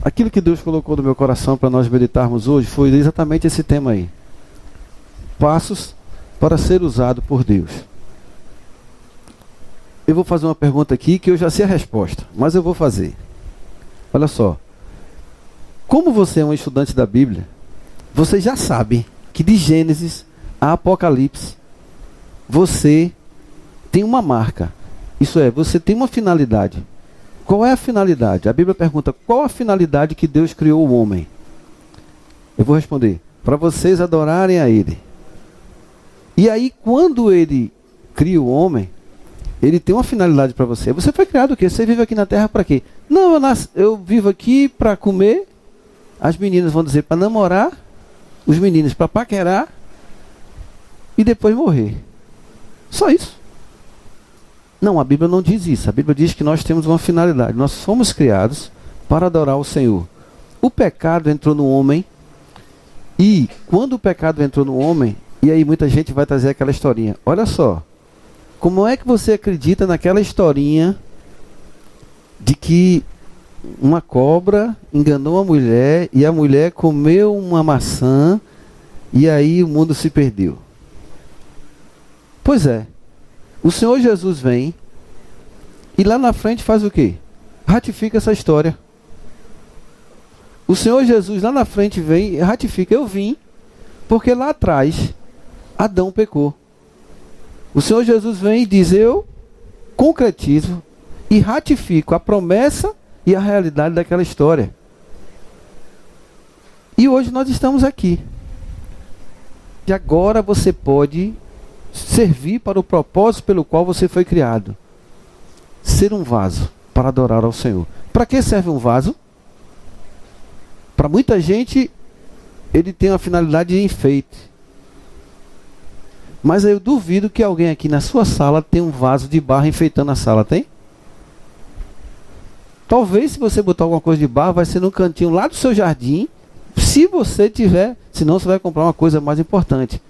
Aquilo que Deus colocou no meu coração para nós meditarmos hoje foi exatamente esse tema aí. Passos para ser usado por Deus. Eu vou fazer uma pergunta aqui que eu já sei a resposta, mas eu vou fazer. Olha só. Como você é um estudante da Bíblia, você já sabe que de Gênesis a Apocalipse, você tem uma marca. Isso é, você tem uma finalidade. Qual é a finalidade? A Bíblia pergunta, qual a finalidade que Deus criou o homem? Eu vou responder, para vocês adorarem a Ele. E aí, quando Ele cria o homem, Ele tem uma finalidade para você. Você foi criado o quê? Você vive aqui na terra para quê? Não, eu vivo aqui para comer. As meninas vão dizer para namorar. Os meninos para paquerar. E depois morrer. Só isso. Não, a Bíblia não diz isso. A Bíblia diz que nós temos uma finalidade. Nós fomos criados para adorar o Senhor. O pecado entrou no homem. E quando o pecado entrou no homem, e aí muita gente vai trazer aquela historinha. Olha só. Como é que você acredita naquela historinha de que uma cobra enganou a mulher e a mulher comeu uma maçã e aí o mundo se perdeu? Pois é. O Senhor Jesus vem e lá na frente faz o quê? Ratifica essa história. O Senhor Jesus lá na frente vem e ratifica. Eu vim porque lá atrás Adão pecou. O Senhor Jesus vem e diz, eu concretizo e ratifico a promessa e a realidade daquela história. E hoje nós estamos aqui. E agora você pode servir para o propósito pelo qual você foi criado. Ser um vaso para adorar ao Senhor. Para que serve um vaso? Para muita gente, ele tem uma finalidade de enfeite. Mas eu duvido que alguém aqui na sua sala tenha um vaso de barro enfeitando a sala, tem? Talvez se você botar alguma coisa de barro, vai ser no cantinho lá do seu jardim. Se você tiver, senão você vai comprar uma coisa mais importante.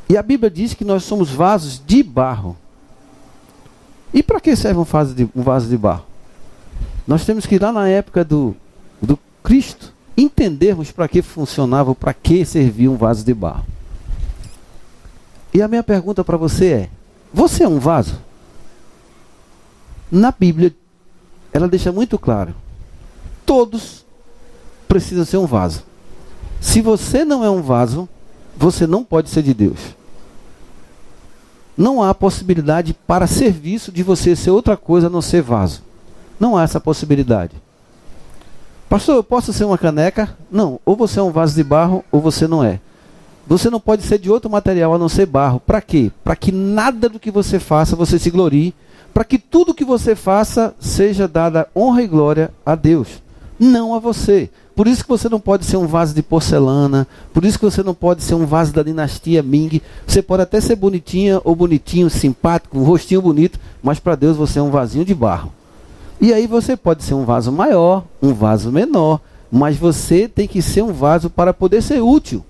E a Bíblia diz que nós somos vasos de barro. E para que serve um vaso de barro? Nós temos que ir lá na época do Cristo, entendermos para que funcionava, para que servia um vaso de barro. E a minha pergunta para você é, você é um vaso? Na Bíblia, ela deixa muito claro, todos precisam ser um vaso. Se você não é um vaso, você não pode ser de Deus. Não há possibilidade para serviço de você ser outra coisa a não ser vaso. Não há essa possibilidade. Pastor, eu posso ser uma caneca? Não, ou você é um vaso de barro ou você não é. Você não pode ser de outro material a não ser barro. Para quê? Para que nada do que você faça você se glorie. Para que tudo que você faça seja dada honra e glória a Deus. Não a você. Por isso que você não pode ser um vaso de porcelana. Por isso que você não pode ser um vaso da dinastia Ming. Você pode até ser bonitinha ou bonitinho, simpático, um rostinho bonito. Mas para Deus você é um vasinho de barro. E aí você pode ser um vaso maior, um vaso menor. Mas você tem que ser um vaso para poder ser útil.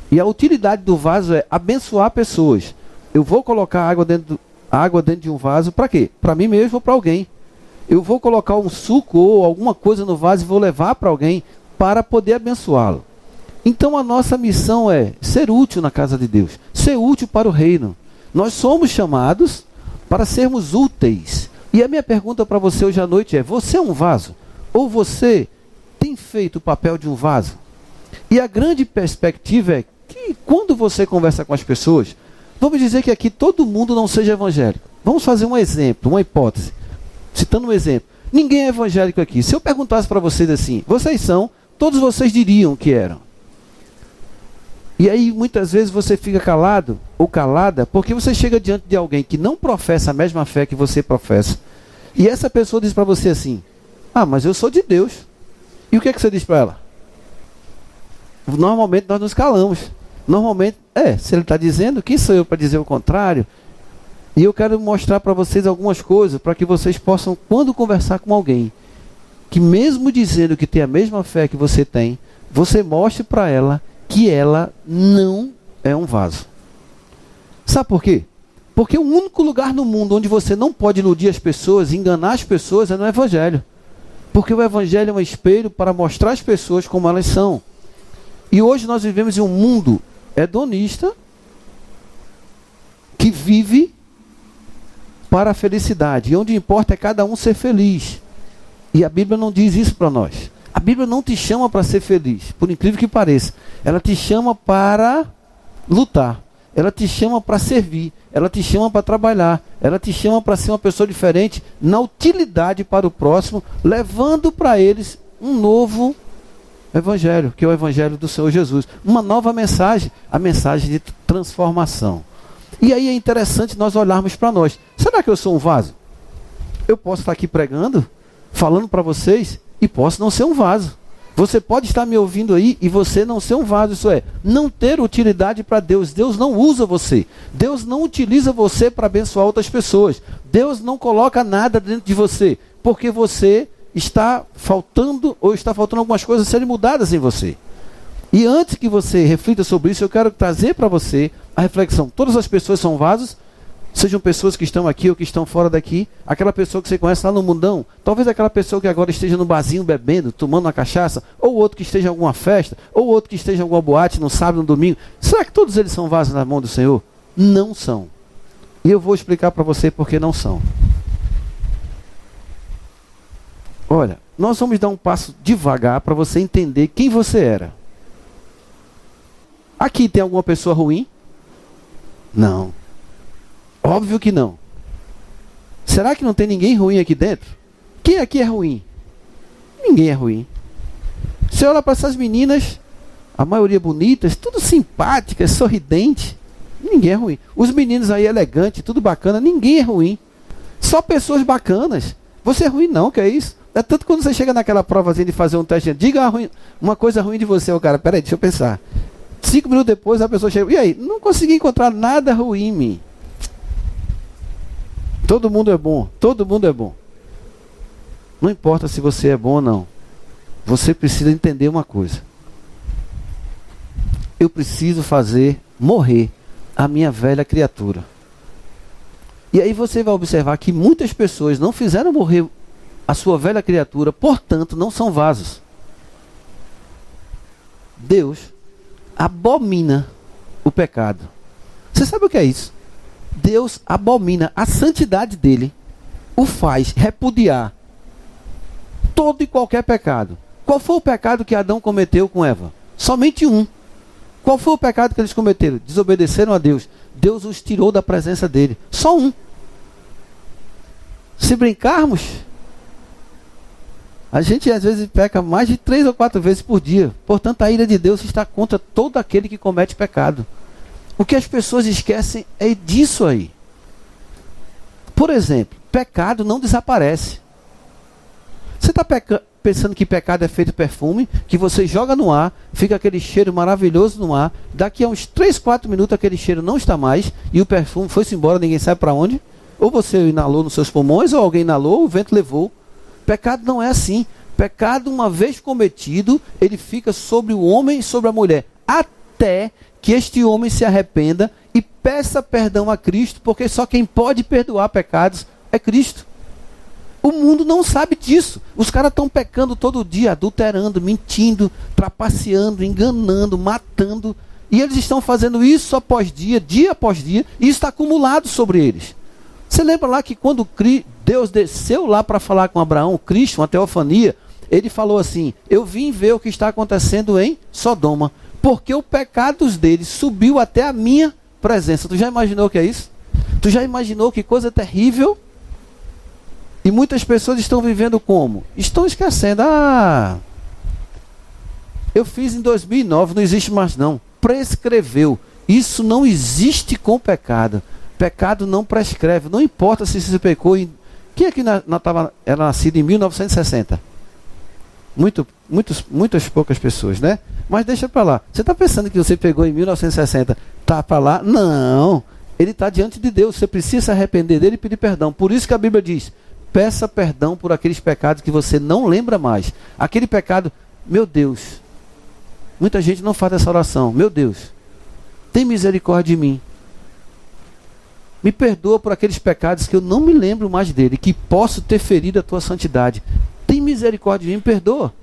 E a utilidade do vaso é abençoar pessoas. Eu vou colocar água dentro de um vaso para quê? Para mim mesmo ou para alguém. Eu vou colocar um suco ou alguma coisa no vaso e vou levar para alguém para poder abençoá-lo. Então a nossa missão é ser útil na casa de Deus. Ser útil para o reino. Nós somos chamados para sermos úteis. E a minha pergunta para você hoje à noite é, você é um vaso? Ou você tem feito o papel de um vaso? E a grande perspectiva é que quando você conversa com as pessoas, vamos dizer que aqui todo mundo não seja evangélico. Vamos fazer um exemplo, uma hipótese. Citando um exemplo. Ninguém é evangélico aqui. Se eu perguntasse para vocês assim, vocês são, todos vocês diriam que eram. E aí muitas vezes você fica calado ou calada, porque você chega diante de alguém que não professa a mesma fé que você professa. E essa pessoa diz para você assim, mas eu sou de Deus. E o que é que você diz para ela? Normalmente nós nos calamos. Normalmente, se ele está dizendo, quem sou eu para dizer o contrário? E eu quero mostrar para vocês algumas coisas, para que vocês possam, quando conversar com alguém, que mesmo dizendo que tem a mesma fé que você tem, você mostre para ela que ela não é um vaso. Sabe por quê? Porque o único lugar no mundo onde você não pode iludir as pessoas, enganar as pessoas, é no Evangelho. Porque o evangelho é um espelho para mostrar às pessoas como elas são. E hoje nós vivemos em um mundo hedonista que vive para a felicidade. E onde importa é cada um ser feliz. E a Bíblia não diz isso para nós. A Bíblia não te chama para ser feliz, por incrível que pareça. Ela te chama para lutar. Ela te chama para servir. Ela te chama para trabalhar. Ela te chama para ser uma pessoa diferente na utilidade para o próximo, levando para eles um novo evangelho, que é o evangelho do Senhor Jesus. Uma nova mensagem, a mensagem de transformação. E aí é interessante nós olharmos para nós. Será que eu sou um vaso? Eu posso estar aqui pregando, falando para vocês, e posso não ser um vaso. Você pode estar me ouvindo aí e você não ser um vaso, isso é, não ter utilidade para Deus. Deus não usa você. Deus não utiliza você para abençoar outras pessoas. Deus não coloca nada dentro de você, porque você está faltando, ou está faltando algumas coisas serem mudadas em você. E antes que você reflita sobre isso, eu quero trazer para você a reflexão. Todas as pessoas são vasos, sejam pessoas que estão aqui ou que estão fora daqui. Aquela pessoa que você conhece lá no mundão, talvez aquela pessoa que agora esteja no barzinho bebendo, tomando uma cachaça, ou outro que esteja em alguma festa, ou outro que esteja em alguma boate no sábado, no domingo. Será que todos eles são vasos na mão do Senhor? Não são. E eu vou explicar para você por que não são. Olha, nós vamos dar um passo devagar para você entender quem você era. Aqui tem alguma pessoa ruim? Não. Óbvio que não. Será que não tem ninguém ruim aqui dentro? Quem aqui é ruim? Ninguém é ruim. Você olha para essas meninas, a maioria bonitas, tudo simpáticas, sorridentes. Ninguém é ruim. Os meninos aí elegantes, tudo bacana, ninguém é ruim. Só pessoas bacanas. Você é ruim não, que é isso? É tanto quando você chega naquela provazinha de fazer um teste, diga uma coisa ruim de você, o cara, peraí, deixa eu pensar. 5 minutos depois a pessoa chega, e aí? Não consegui encontrar nada ruim em mim. Todo mundo é bom, todo mundo é bom. Não importa se você é bom ou não. Você precisa entender uma coisa. Eu preciso fazer morrer a minha velha criatura. E aí você vai observar que muitas pessoas não fizeram morrer a sua velha criatura, portanto não são vasos. Deus abomina o pecado. Você sabe o que é isso? Deus abomina a santidade dele, o faz repudiar todo e qualquer pecado. Qual foi o pecado que Adão cometeu com Eva? Somente um. Qual foi o pecado que eles cometeram? Desobedeceram a Deus. Deus os tirou da presença dele. Só um. Se brincarmos, a gente às vezes peca mais de 3 ou 4 vezes por dia. Portanto, a ira de Deus está contra todo aquele que comete pecado. O que as pessoas esquecem é disso aí. Por exemplo, pecado não desaparece. Você está pensando que pecado é feito perfume, que você joga no ar, fica aquele cheiro maravilhoso no ar, daqui a uns 3, 4 minutos aquele cheiro não está mais, e o perfume foi-se embora, ninguém sabe para onde. Ou você inalou nos seus pulmões, ou alguém inalou, o vento levou. Pecado não é assim. Pecado, uma vez cometido, ele fica sobre o homem e sobre a mulher, até que este homem se arrependa e peça perdão a Cristo, porque só quem pode perdoar pecados é Cristo. O mundo não sabe disso. Os caras estão pecando todo dia, adulterando, mentindo, trapaceando, enganando, matando. E eles estão fazendo isso após dia após dia, e isso está acumulado sobre eles. Você lembra lá que quando Deus desceu lá para falar com Abraão, Cristo, uma teofania, ele falou assim: eu vim ver o que está acontecendo em Sodoma, porque o pecado deles subiu até a minha presença. Tu já imaginou o que é isso? Tu já imaginou que coisa terrível? E muitas pessoas estão vivendo como? Estão esquecendo. Eu fiz em 2009, não existe mais não. Prescreveu. Isso não existe com pecado. Pecado não prescreve. Não importa se você pecou em... Quem aqui era nascido em 1960? Muitas poucas pessoas, né? Mas deixa para lá. Você está pensando que você pegou em 1960? Tá para lá? Não. Ele está diante de Deus. Você precisa se arrepender dele e pedir perdão. Por isso que a Bíblia diz: peça perdão por aqueles pecados que você não lembra mais. Aquele pecado, meu Deus. Muita gente não faz essa oração. Meu Deus, tem misericórdia de mim. Me perdoa por aqueles pecados que eu não me lembro mais dele, que posso ter ferido a tua santidade. Tem misericórdia de mim, me perdoa.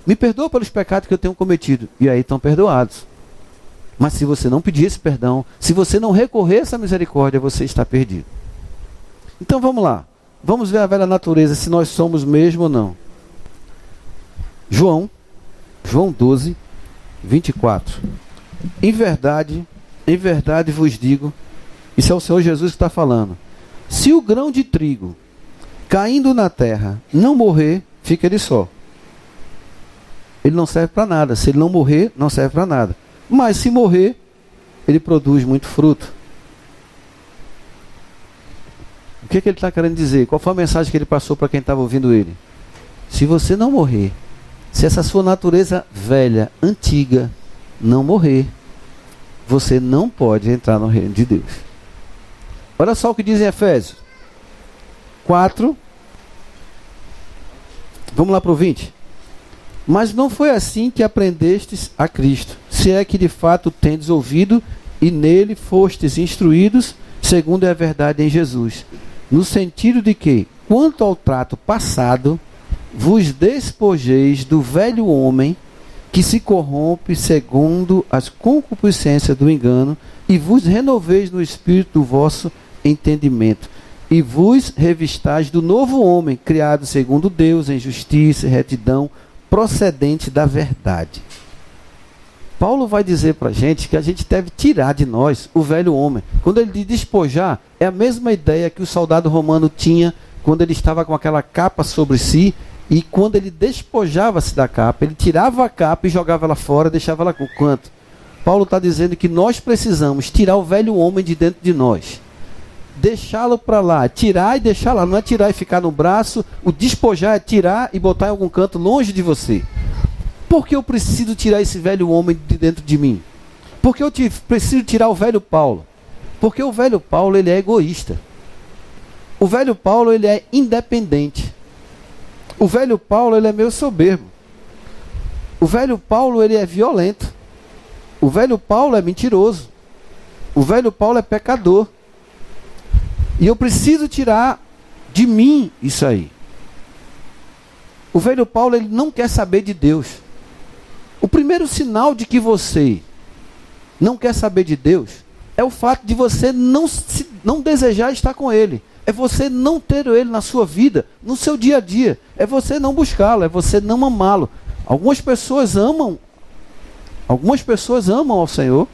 Me perdoa pelos pecados que eu tenho cometido. E aí estão perdoados. Mas se você não pedir esse perdão, se você não recorrer a essa misericórdia, você está perdido. Então vamos lá. Vamos ver a velha natureza, se nós somos mesmo ou não. João 12, 24. Em verdade vos digo, isso é o Senhor Jesus que está falando. Se o grão de trigo caindo na terra não morrer, fica ele só. Ele não serve para nada. Se ele não morrer, não serve para nada. Mas se morrer, ele produz muito fruto. O que ele está querendo dizer? Qual foi a mensagem que ele passou para quem estava ouvindo ele? Se você não morrer, se essa sua natureza velha, antiga, não morrer, você não pode entrar no reino de Deus. Olha só o que diz em Efésios 4. Vamos lá para o 20. Mas não foi assim que aprendestes a Cristo, se é que de fato tendes ouvido e nele fostes instruídos, segundo é a verdade em Jesus. No sentido de que, quanto ao trato passado, vos despojeis do velho homem que se corrompe segundo as concupiscências do engano, e vos renoveis no espírito do vosso entendimento, e vos revistais do novo homem, criado segundo Deus, em justiça e retidão, procedente da verdade. Paulo vai dizer para a gente que a gente deve tirar de nós o velho homem. Quando ele diz despojar, é a mesma ideia que o soldado romano tinha quando ele estava com aquela capa sobre si, e quando ele despojava-se da capa, ele tirava a capa e jogava ela fora, deixava ela com o canto. Paulo está dizendo que nós precisamos tirar o velho homem de dentro de nós. Deixá-lo para lá, tirar e deixar lá, não é tirar e ficar no braço. O despojar é tirar e botar em algum canto longe de você. Por que eu preciso tirar esse velho homem de dentro de mim? Porque eu preciso tirar o velho Paulo. Porque o velho Paulo, ele é egoísta. O velho Paulo, ele é independente. O velho Paulo, ele é meio soberbo. O velho Paulo, ele é violento. O velho Paulo é mentiroso. O velho Paulo é pecador. E eu preciso tirar de mim isso aí. O velho Paulo, ele não quer saber de Deus. O primeiro sinal de que você não quer saber de Deus é o fato de você não desejar estar com Ele. É você não ter Ele na sua vida, no seu dia a dia. É você não buscá-lo, é você não amá-lo. Algumas pessoas amam ao Senhor,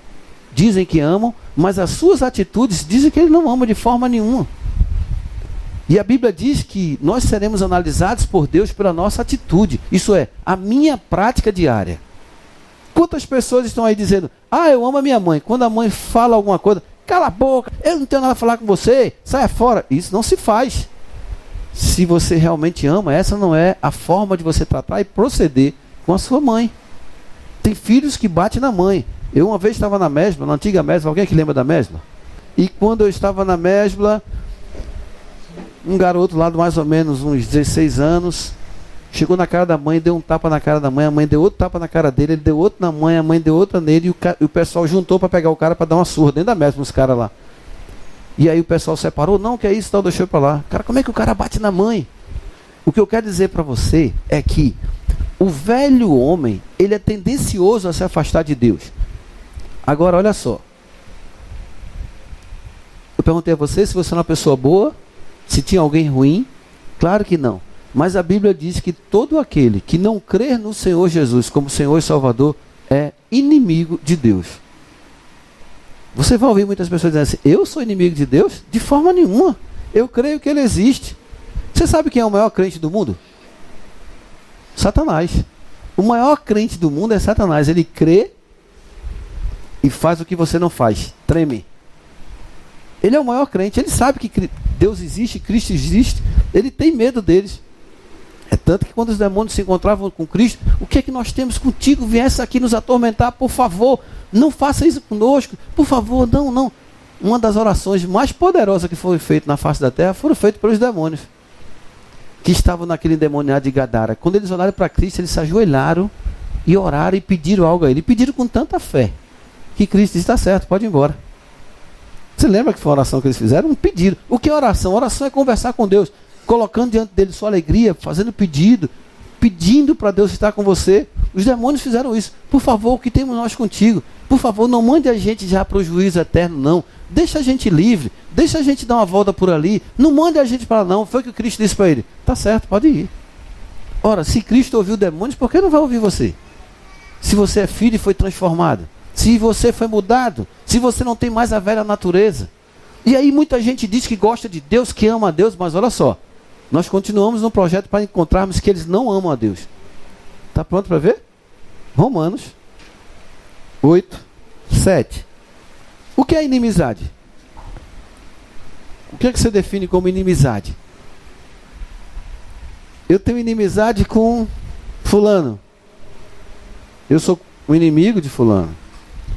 dizem que amam, mas as suas atitudes dizem que Ele não ama de forma nenhuma. E a Bíblia diz que nós seremos analisados por Deus pela nossa atitude. Isso é, a minha prática diária. Quantas pessoas estão aí dizendo, eu amo a minha mãe. Quando a mãe fala alguma coisa, cala a boca, eu não tenho nada a falar com você, saia fora. Isso não se faz. Se você realmente ama, essa não é a forma de você tratar e proceder com a sua mãe. Tem filhos que batem na mãe. Eu uma vez estava na Mesbla, na antiga Mesbla, alguém que lembra da Mesbla? E quando eu estava na Mesbla, um garoto lá de mais ou menos uns 16 anos, chegou na cara da mãe, deu um tapa na cara da mãe, a mãe deu outro tapa na cara dele, ele deu outro na mãe, a mãe deu outra nele, e o pessoal juntou para pegar o cara para dar uma surra dentro da Mesbla, os caras lá. E aí o pessoal separou, não, que é isso, tal, deixou para lá. Cara, como é que o cara bate na mãe? O que eu quero dizer para você é que o velho homem, ele é tendencioso a se afastar de Deus. Agora, olha só. Eu perguntei a você se você é uma pessoa boa, se tinha alguém ruim. Claro que não. Mas a Bíblia diz que todo aquele que não crer no Senhor Jesus como Senhor e Salvador é inimigo de Deus. Você vai ouvir muitas pessoas dizendo assim, eu sou inimigo de Deus? De forma nenhuma. Eu creio que Ele existe. Você sabe quem é o maior crente do mundo? Satanás. O maior crente do mundo é Satanás. Ele crê e faz o que você não faz. Treme. Ele é o maior crente. Ele sabe que Deus existe, Cristo existe. Ele tem medo deles. É tanto que quando os demônios se encontravam com Cristo, o que é que nós temos contigo? Viesse aqui nos atormentar, por favor. Não faça isso conosco. Por favor, não. Uma das orações mais poderosas que foi feita na face da terra foram feitas pelos demônios que estavam naquele endemoniado de Gadara. Quando eles olharam para Cristo, eles se ajoelharam e oraram e pediram algo a Ele. E pediram com tanta fé que Cristo disse, está certo, pode ir embora. Você lembra que foi a oração que eles fizeram? Um pedido. O que é oração? Oração é conversar com Deus, colocando diante dele sua alegria, fazendo pedido, pedindo para Deus estar com você. Os demônios fizeram isso. Por favor, o que temos nós contigo? Por favor, não mande a gente já para o juízo eterno, não. Deixa a gente livre. Deixa a gente dar uma volta por ali. Não mande a gente para lá, não. Foi o que Cristo disse para ele. Tá certo, pode ir. Ora, se Cristo ouviu demônios, por que não vai ouvir você? Se você é filho e foi transformado. Se você foi mudado. Se você não tem mais a velha natureza. E aí muita gente diz que gosta de Deus, que ama a Deus, mas olha só. Nós continuamos no projeto para encontrarmos que eles não amam a Deus. Está pronto para ver? Romanos 8, 7. O que é inimizade? O que é que você define como inimizade? Eu tenho inimizade com fulano. Eu sou o inimigo de fulano.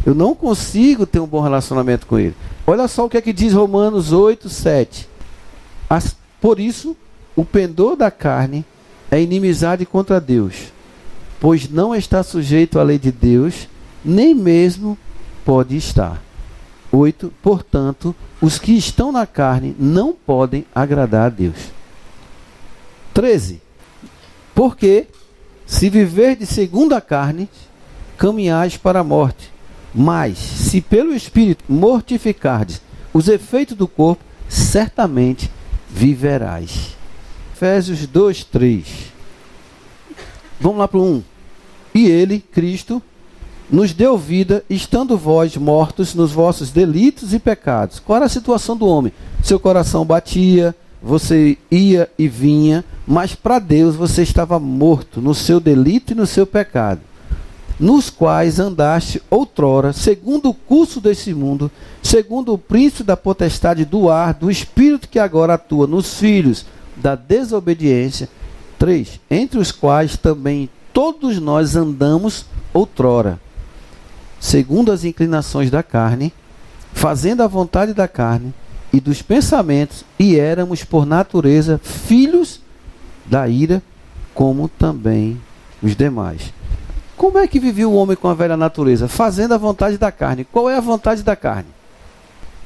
Eu não consigo ter um bom relacionamento com ele. Olha só o que é que diz Romanos 8, 7. Por isso, o pendor da carne é inimizade contra Deus, pois não está sujeito à lei de Deus, nem mesmo pode estar. 8. Portanto, os que estão na carne não podem agradar a Deus. 13. Porque, se viverdes segundo a carne, caminhais para a morte. Mas, se pelo Espírito mortificardes os efeitos do corpo, certamente viverás. Efésios 2, 3. Vamos lá para o 1. E ele, Cristo, nos deu vida, estando vós mortos nos vossos delitos e pecados. Qual era a situação do homem? Seu coração batia, você ia e vinha, mas para Deus você estava morto no seu delito e no seu pecado, nos quais andaste outrora, segundo o curso desse mundo, segundo o príncipe da potestade do ar, do espírito que agora atua nos filhos da desobediência. 3. Entre os quais também todos nós andamos outrora, segundo as inclinações da carne, fazendo a vontade da carne e dos pensamentos, e éramos por natureza filhos da ira, como também os demais. Como é que vivia o homem com a velha natureza? Fazendo a vontade da carne. Qual é a vontade da carne?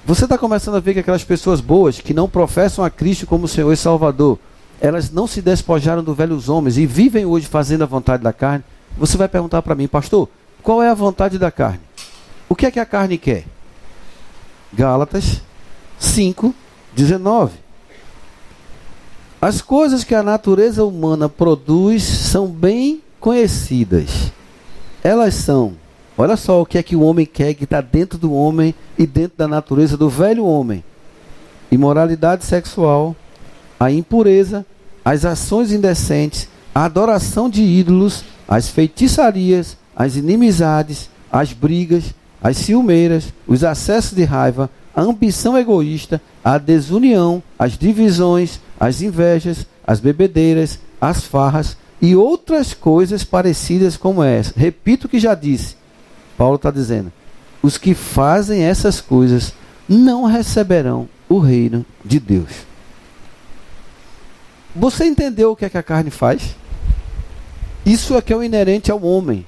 Você está começando a ver que aquelas pessoas boas, que não professam a Cristo como Senhor e Salvador, elas não se despojaram dos velhos homens e vivem hoje fazendo a vontade da carne. Você vai perguntar para mim, pastor, qual é a vontade da carne? O que é que a carne quer? Gálatas 5, 19. As coisas que a natureza humana produz são bem conhecidas. Elas são, olha só o que é que o homem quer, que está dentro do homem e dentro da natureza do velho homem: imoralidade sexual, a impureza, as ações indecentes, a adoração de ídolos, as feitiçarias, as inimizades, as brigas, as ciumeiras, os acessos de raiva, a ambição egoísta, a desunião, as divisões, as invejas, as bebedeiras, as farras e outras coisas parecidas como essa. Repito o que já disse. Paulo está dizendo: os que fazem essas coisas não receberão o reino de Deus. Você entendeu o que é que a carne faz? Isso é que é o inerente ao homem.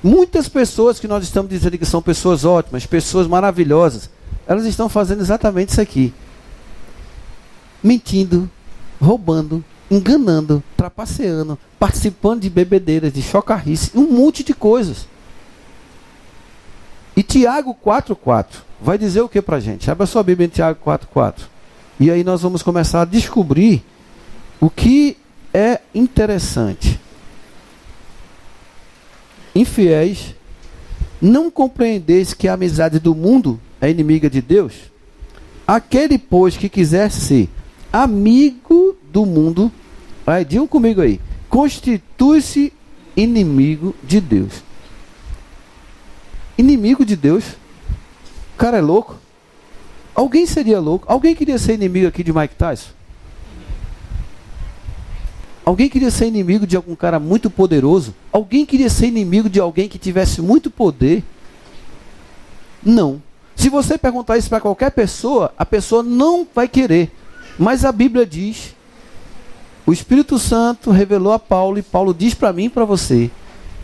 Muitas pessoas que nós estamos dizendo que são pessoas ótimas, pessoas maravilhosas, elas estão fazendo exatamente isso aqui: mentindo, roubando, enganando, trapaceando, participando de bebedeiras, de chocarrice, um monte de coisas. E Tiago 4,4 vai dizer o que para a gente? Abra sua Bíblia em Tiago 4,4. E aí nós vamos começar a descobrir o que é interessante. Infiéis, não compreendeis que a amizade do mundo é inimiga de Deus? Aquele, pois, que quiser ser amigo do mundo, aí, digam comigo aí, constitui-se inimigo de Deus. Inimigo de Deus? O cara é louco? Alguém seria louco? Alguém queria ser inimigo aqui de Mike Tyson? Alguém queria ser inimigo de algum cara muito poderoso? Alguém queria ser inimigo de alguém que tivesse muito poder? Não. Se você perguntar isso para qualquer pessoa, a pessoa não vai querer. Mas a Bíblia diz, o Espírito Santo revelou a Paulo, e Paulo diz para mim e para você,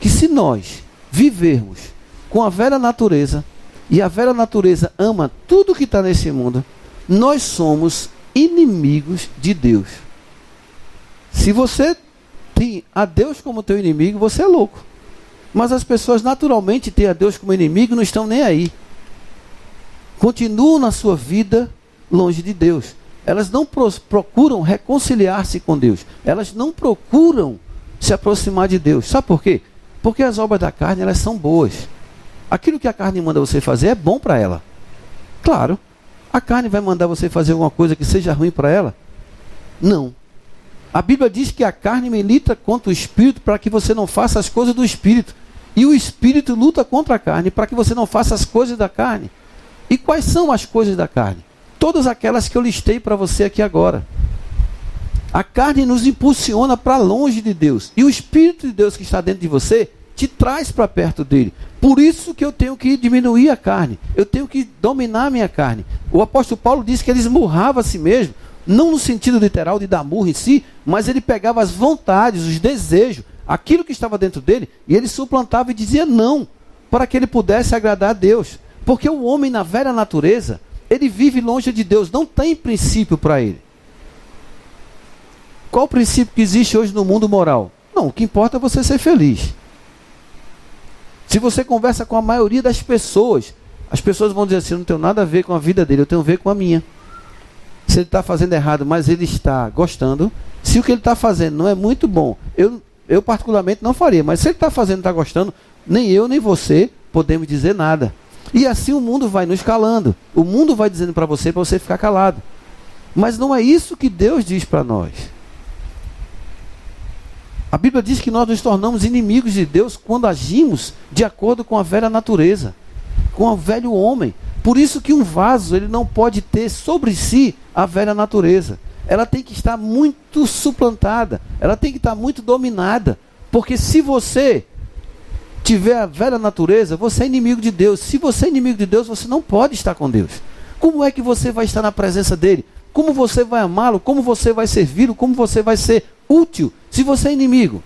que se nós vivermos com a velha natureza, e a velha natureza ama tudo que está nesse mundo, nós somos inimigos de Deus. Se você tem a Deus como teu inimigo, você é louco. Mas as pessoas naturalmente têm a Deus como inimigo e não estão nem aí. Continuam na sua vida longe de Deus. Elas não procuram reconciliar-se com Deus. Elas não procuram se aproximar de Deus. Sabe por quê? Porque as obras da carne, elas são boas. Aquilo que a carne manda você fazer é bom para ela. Claro, a carne vai mandar você fazer alguma coisa que seja ruim para ela? Não. A Bíblia diz que a carne milita contra o Espírito para que você não faça as coisas do Espírito. E o Espírito luta contra a carne para que você não faça as coisas da carne. E quais são as coisas da carne? Todas aquelas que eu listei para você aqui agora. A carne nos impulsiona para longe de Deus. E o Espírito de Deus que está dentro de você te traz para perto dele. Por isso que eu tenho que diminuir a carne. Eu tenho que dominar a minha carne. O apóstolo Paulo disse que ele esmurrava a si mesmo. Não no sentido literal de dar murro em si, mas ele pegava as vontades, os desejos, aquilo que estava dentro dele, e ele suplantava e dizia não, para que ele pudesse agradar a Deus. Porque o homem na velha natureza, ele vive longe de Deus, não tem princípio para ele. Qual o princípio que existe hoje no mundo moral? Não, o que importa é você ser feliz. Se você conversa com a maioria das pessoas, as pessoas vão dizer assim, eu não tenho nada a ver com a vida dele, eu tenho a ver com a minha. Se ele está fazendo errado, mas ele está gostando, se o que ele está fazendo não é muito bom, eu particularmente não faria, mas se ele está fazendo e está gostando, nem eu nem você podemos dizer nada. E assim o mundo vai nos calando, o mundo vai dizendo para você ficar calado. Mas não é isso que Deus diz para nós. A Bíblia diz que nós nos tornamos inimigos de Deus quando agimos de acordo com a velha natureza, com o velho homem. Por isso que um vaso, ele não pode ter sobre si a velha natureza. Ela tem que estar muito suplantada, ela tem que estar muito dominada. Porque se você tiver a velha natureza, você é inimigo de Deus. Se você é inimigo de Deus, você não pode estar com Deus. Como é que você vai estar na presença dele? Como você vai amá-lo? Como você vai servi-lo? Como você vai ser útil? Se você é inimigo,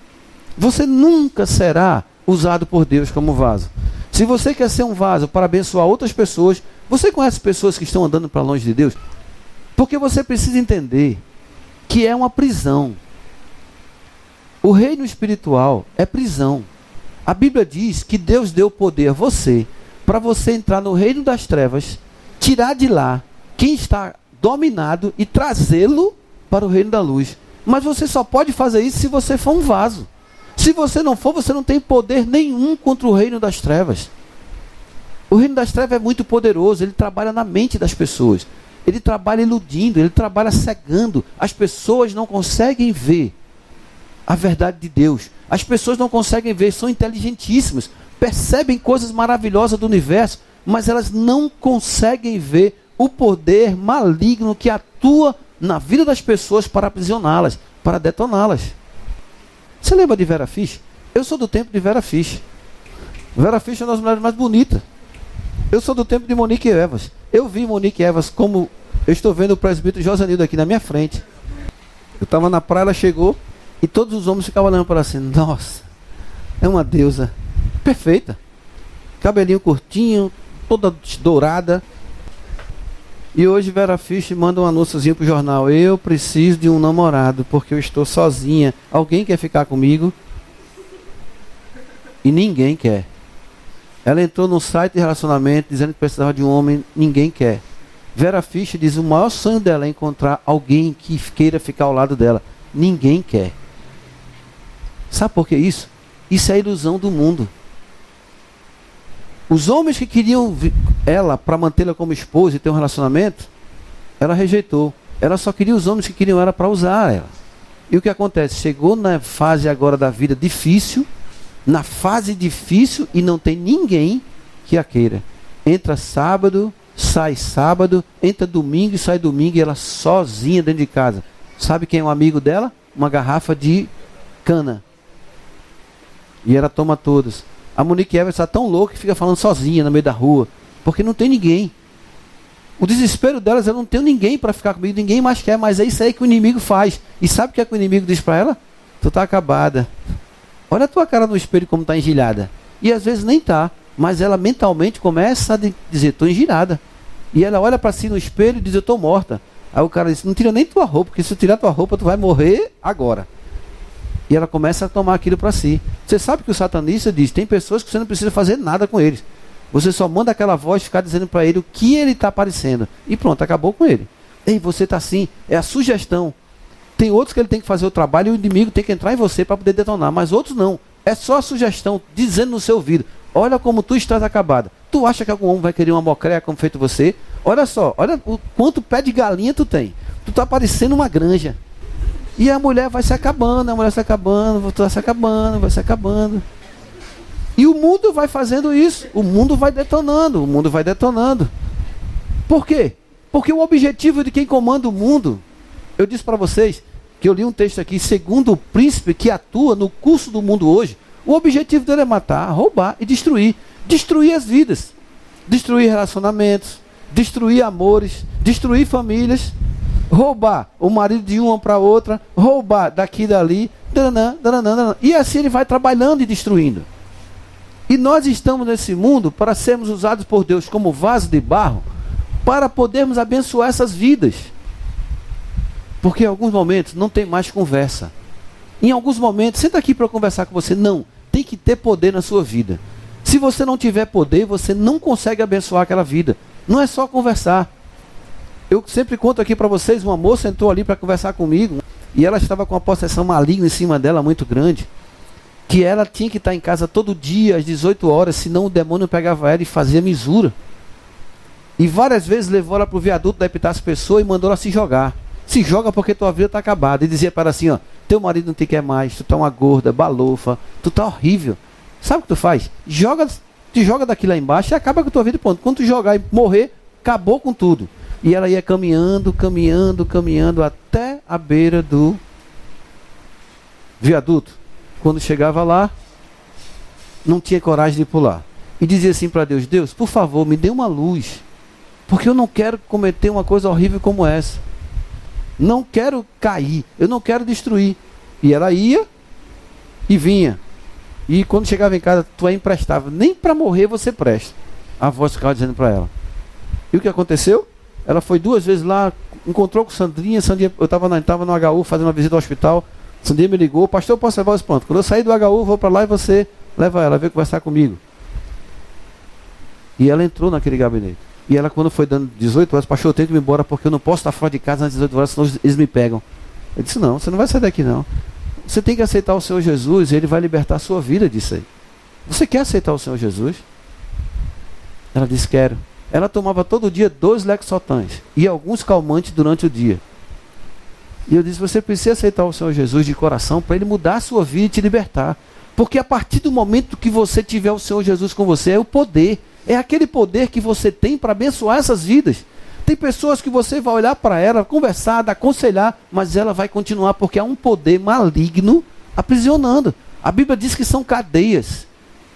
você nunca será usado por Deus como vaso. Se você quer ser um vaso para abençoar outras pessoas, você conhece pessoas que estão andando para longe de Deus? Porque você precisa entender que é uma prisão. O reino espiritual é prisão. A Bíblia diz que Deus deu poder a você, para você entrar no reino das trevas, tirar de lá quem está dominado e trazê-lo para o reino da luz. Mas você só pode fazer isso se você for um vaso. Se você não for, você não tem poder nenhum contra o reino das trevas. O reino das trevas é muito poderoso, ele trabalha na mente das pessoas. Ele trabalha iludindo, ele trabalha cegando. As pessoas não conseguem ver a verdade de Deus. As pessoas não conseguem ver, são inteligentíssimas, percebem coisas maravilhosas do universo, mas elas não conseguem ver o poder maligno que atua na vida das pessoas para aprisioná-las, para detoná-las. Você lembra de Vera Fish? Eu sou do tempo de Vera Fish. Vera Fish é uma das mulheres mais bonitas. Eu sou do tempo de Monique Evans. Eu vi Monique Evans como eu estou vendo o presbítero Josanildo aqui na minha frente. Eu estava na praia, ela chegou e todos os homens ficavam olhando para ela assim, nossa, é uma deusa perfeita. Cabelinho curtinho, toda dourada. E hoje Vera Fish manda um anúnciozinho pro jornal. Eu preciso de um namorado, porque eu estou sozinha. Alguém quer ficar comigo? E ninguém quer. Ela entrou num site de relacionamento dizendo que precisava de um homem, ninguém quer. Vera Fish diz que o maior sonho dela é encontrar alguém que queira ficar ao lado dela. Ninguém quer. Sabe por que isso? Isso é a ilusão do mundo. Os homens que queriam ela para mantê-la como esposa e ter um relacionamento, ela rejeitou. Ela só queria os homens que queriam ela para usar ela. E o que acontece? Chegou na fase agora da vida difícil, na fase difícil e não tem ninguém que a queira. Entra sábado, entra domingo e sai domingo e ela sozinha dentro de casa. Sabe quem é um amigo dela? Uma garrafa de cana. E ela toma todas. A Monique Evans está tão louca que fica falando sozinha no meio da rua, porque não tem ninguém. O desespero delas é não ter ninguém para ficar comigo, ninguém mais quer, mas é isso aí que o inimigo faz. E sabe o que é que o inimigo diz para ela? Tu tá acabada. Olha a tua cara no espelho como está engilhada. E às vezes nem tá, mas ela mentalmente começa a dizer, estou engilhada. E ela olha para si no espelho e diz, eu estou morta. Aí o cara diz, não tira nem tua roupa, porque se eu tirar tua roupa, tu vai morrer agora. E ela começa a tomar aquilo para si. Você sabe que o satanista diz, tem pessoas que você não precisa fazer nada com eles. Você só manda aquela voz ficar dizendo para ele o que ele está parecendo. E pronto, acabou com ele. Ei, você está assim, é a sugestão. Tem outros que ele tem que fazer o trabalho e o inimigo tem que entrar em você para poder detonar. Mas outros não. É só a sugestão, dizendo no seu ouvido, olha como tu estás acabada. Tu acha que algum homem vai querer uma mocréia como feito você? Olha só, olha o quanto pé de galinha tu tem. Tu está parecendo uma granja. E a mulher vai se acabando, a mulher se acabando, vai se acabando, vai se acabando. E o mundo vai fazendo isso. O mundo vai detonando, o mundo vai detonando. Por quê? Porque o objetivo de quem comanda o mundo, eu disse para vocês, que eu li um texto aqui, segundo o príncipe que atua no curso do mundo hoje, o objetivo dele é matar, roubar e destruir. Destruir as vidas, destruir relacionamentos, destruir amores, destruir famílias, roubar o marido de uma para outra, roubar daqui e dali, e assim ele vai trabalhando e destruindo. E nós estamos nesse mundo para sermos usados por Deus como vaso de barro, para podermos abençoar essas vidas. Porque em alguns momentos não tem mais conversa. Em alguns momentos, senta aqui para eu conversar com você. Não, tem que ter poder na sua vida. Se você não tiver poder, você não consegue abençoar aquela vida. Não é só conversar. Eu sempre conto aqui para vocês, uma moça entrou ali para conversar comigo, e ela estava com uma possessão maligna em cima dela, muito grande, que ela tinha que estar em casa todo dia, às 18 horas, senão o demônio pegava ela e fazia misura. E várias vezes levou ela para o viaduto da Epitácio Pessoa e mandou ela se jogar. Se joga porque tua vida está acabada. E dizia para ela assim, ó, teu marido não te quer mais, tu tá uma gorda, balofa, tu tá horrível. Sabe o que tu faz? Te joga daqui lá embaixo e acaba com a tua vida, ponto. Quando tu jogar e morrer, acabou com tudo. E ela ia caminhando, caminhando, caminhando até a beira do viaduto. Quando chegava lá, não tinha coragem de pular. E dizia assim para Deus, Deus, por favor, me dê uma luz. Porque eu não quero cometer uma coisa horrível como essa. Não quero cair, eu não quero destruir. E ela ia e vinha. E quando chegava em casa, tu é imprestável. Nem para morrer você presta. A voz ficava dizendo para ela. E o que aconteceu? Ela foi 2 vezes lá, encontrou com Sandrinha. Eu estava no HU fazendo uma visita ao hospital. Sandrinha me ligou, pastor, eu posso levar os pontos? Quando eu sair do HU, vou para lá e você leva ela, veio conversar comigo. E ela entrou naquele gabinete. E ela, quando foi dando 18 horas, pastor, eu tenho que ir embora porque eu não posso estar fora de casa às 18 horas, senão eles me pegam. Eu disse, não, você não vai sair daqui não. Você tem que aceitar o Senhor Jesus e Ele vai libertar a sua vida disso aí. Você quer aceitar o Senhor Jesus? Ela disse, quero. Ela tomava todo dia 2 Lexotans e alguns calmantes durante o dia. E eu disse, você precisa aceitar o Senhor Jesus de coração para Ele mudar a sua vida e te libertar. Porque a partir do momento que você tiver o Senhor Jesus com você, é o poder. É aquele poder que você tem para abençoar essas vidas. Tem pessoas que você vai olhar para ela, conversar, aconselhar, mas ela vai continuar porque há um poder maligno aprisionando. A Bíblia diz que são cadeias.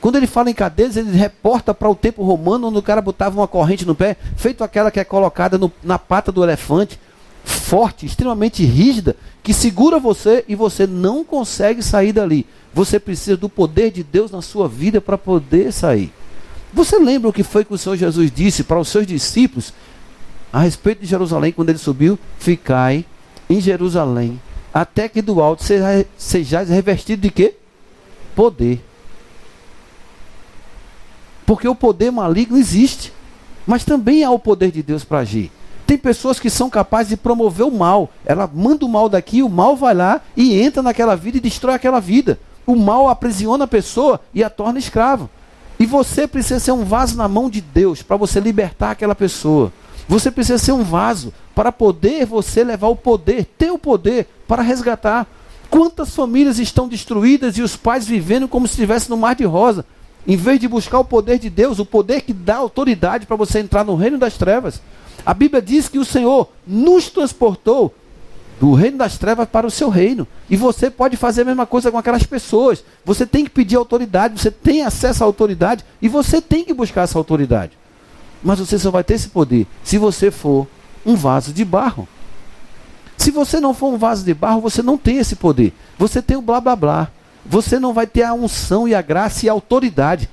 Quando ele fala em cadeias, ele reporta para o tempo romano, onde o cara botava uma corrente no pé, feito aquela que é colocada na pata do elefante, forte, extremamente rígida, que segura você e você não consegue sair dali. Você precisa do poder de Deus na sua vida para poder sair. Você lembra o que foi que o Senhor Jesus disse para os seus discípulos a respeito de Jerusalém, quando ele subiu? Ficai em Jerusalém, até que do alto sejais revestido de quê? Poder. Porque o poder maligno existe, mas também há o poder de Deus para agir. Tem pessoas que são capazes de promover o mal. Ela manda o mal daqui, o mal vai lá e entra naquela vida e destrói aquela vida. O mal aprisiona a pessoa e a torna escrava. E você precisa ser um vaso na mão de Deus para você libertar aquela pessoa. Você precisa ser um vaso para poder você levar o poder, ter o poder para resgatar. Quantas famílias estão destruídas e os pais vivendo como se estivessem no mar de rosa, em vez de buscar o poder de Deus, o poder que dá autoridade para você entrar no reino das trevas. A Bíblia diz que o Senhor nos transportou do reino das trevas para o seu reino. E você pode fazer a mesma coisa com aquelas pessoas. Você tem que pedir autoridade, você tem acesso à autoridade e você tem que buscar essa autoridade. Mas você só vai ter esse poder se você for um vaso de barro. Se você não for um vaso de barro, você não tem esse poder. Você tem o blá blá blá. Você não vai ter a unção e a graça e a autoridade.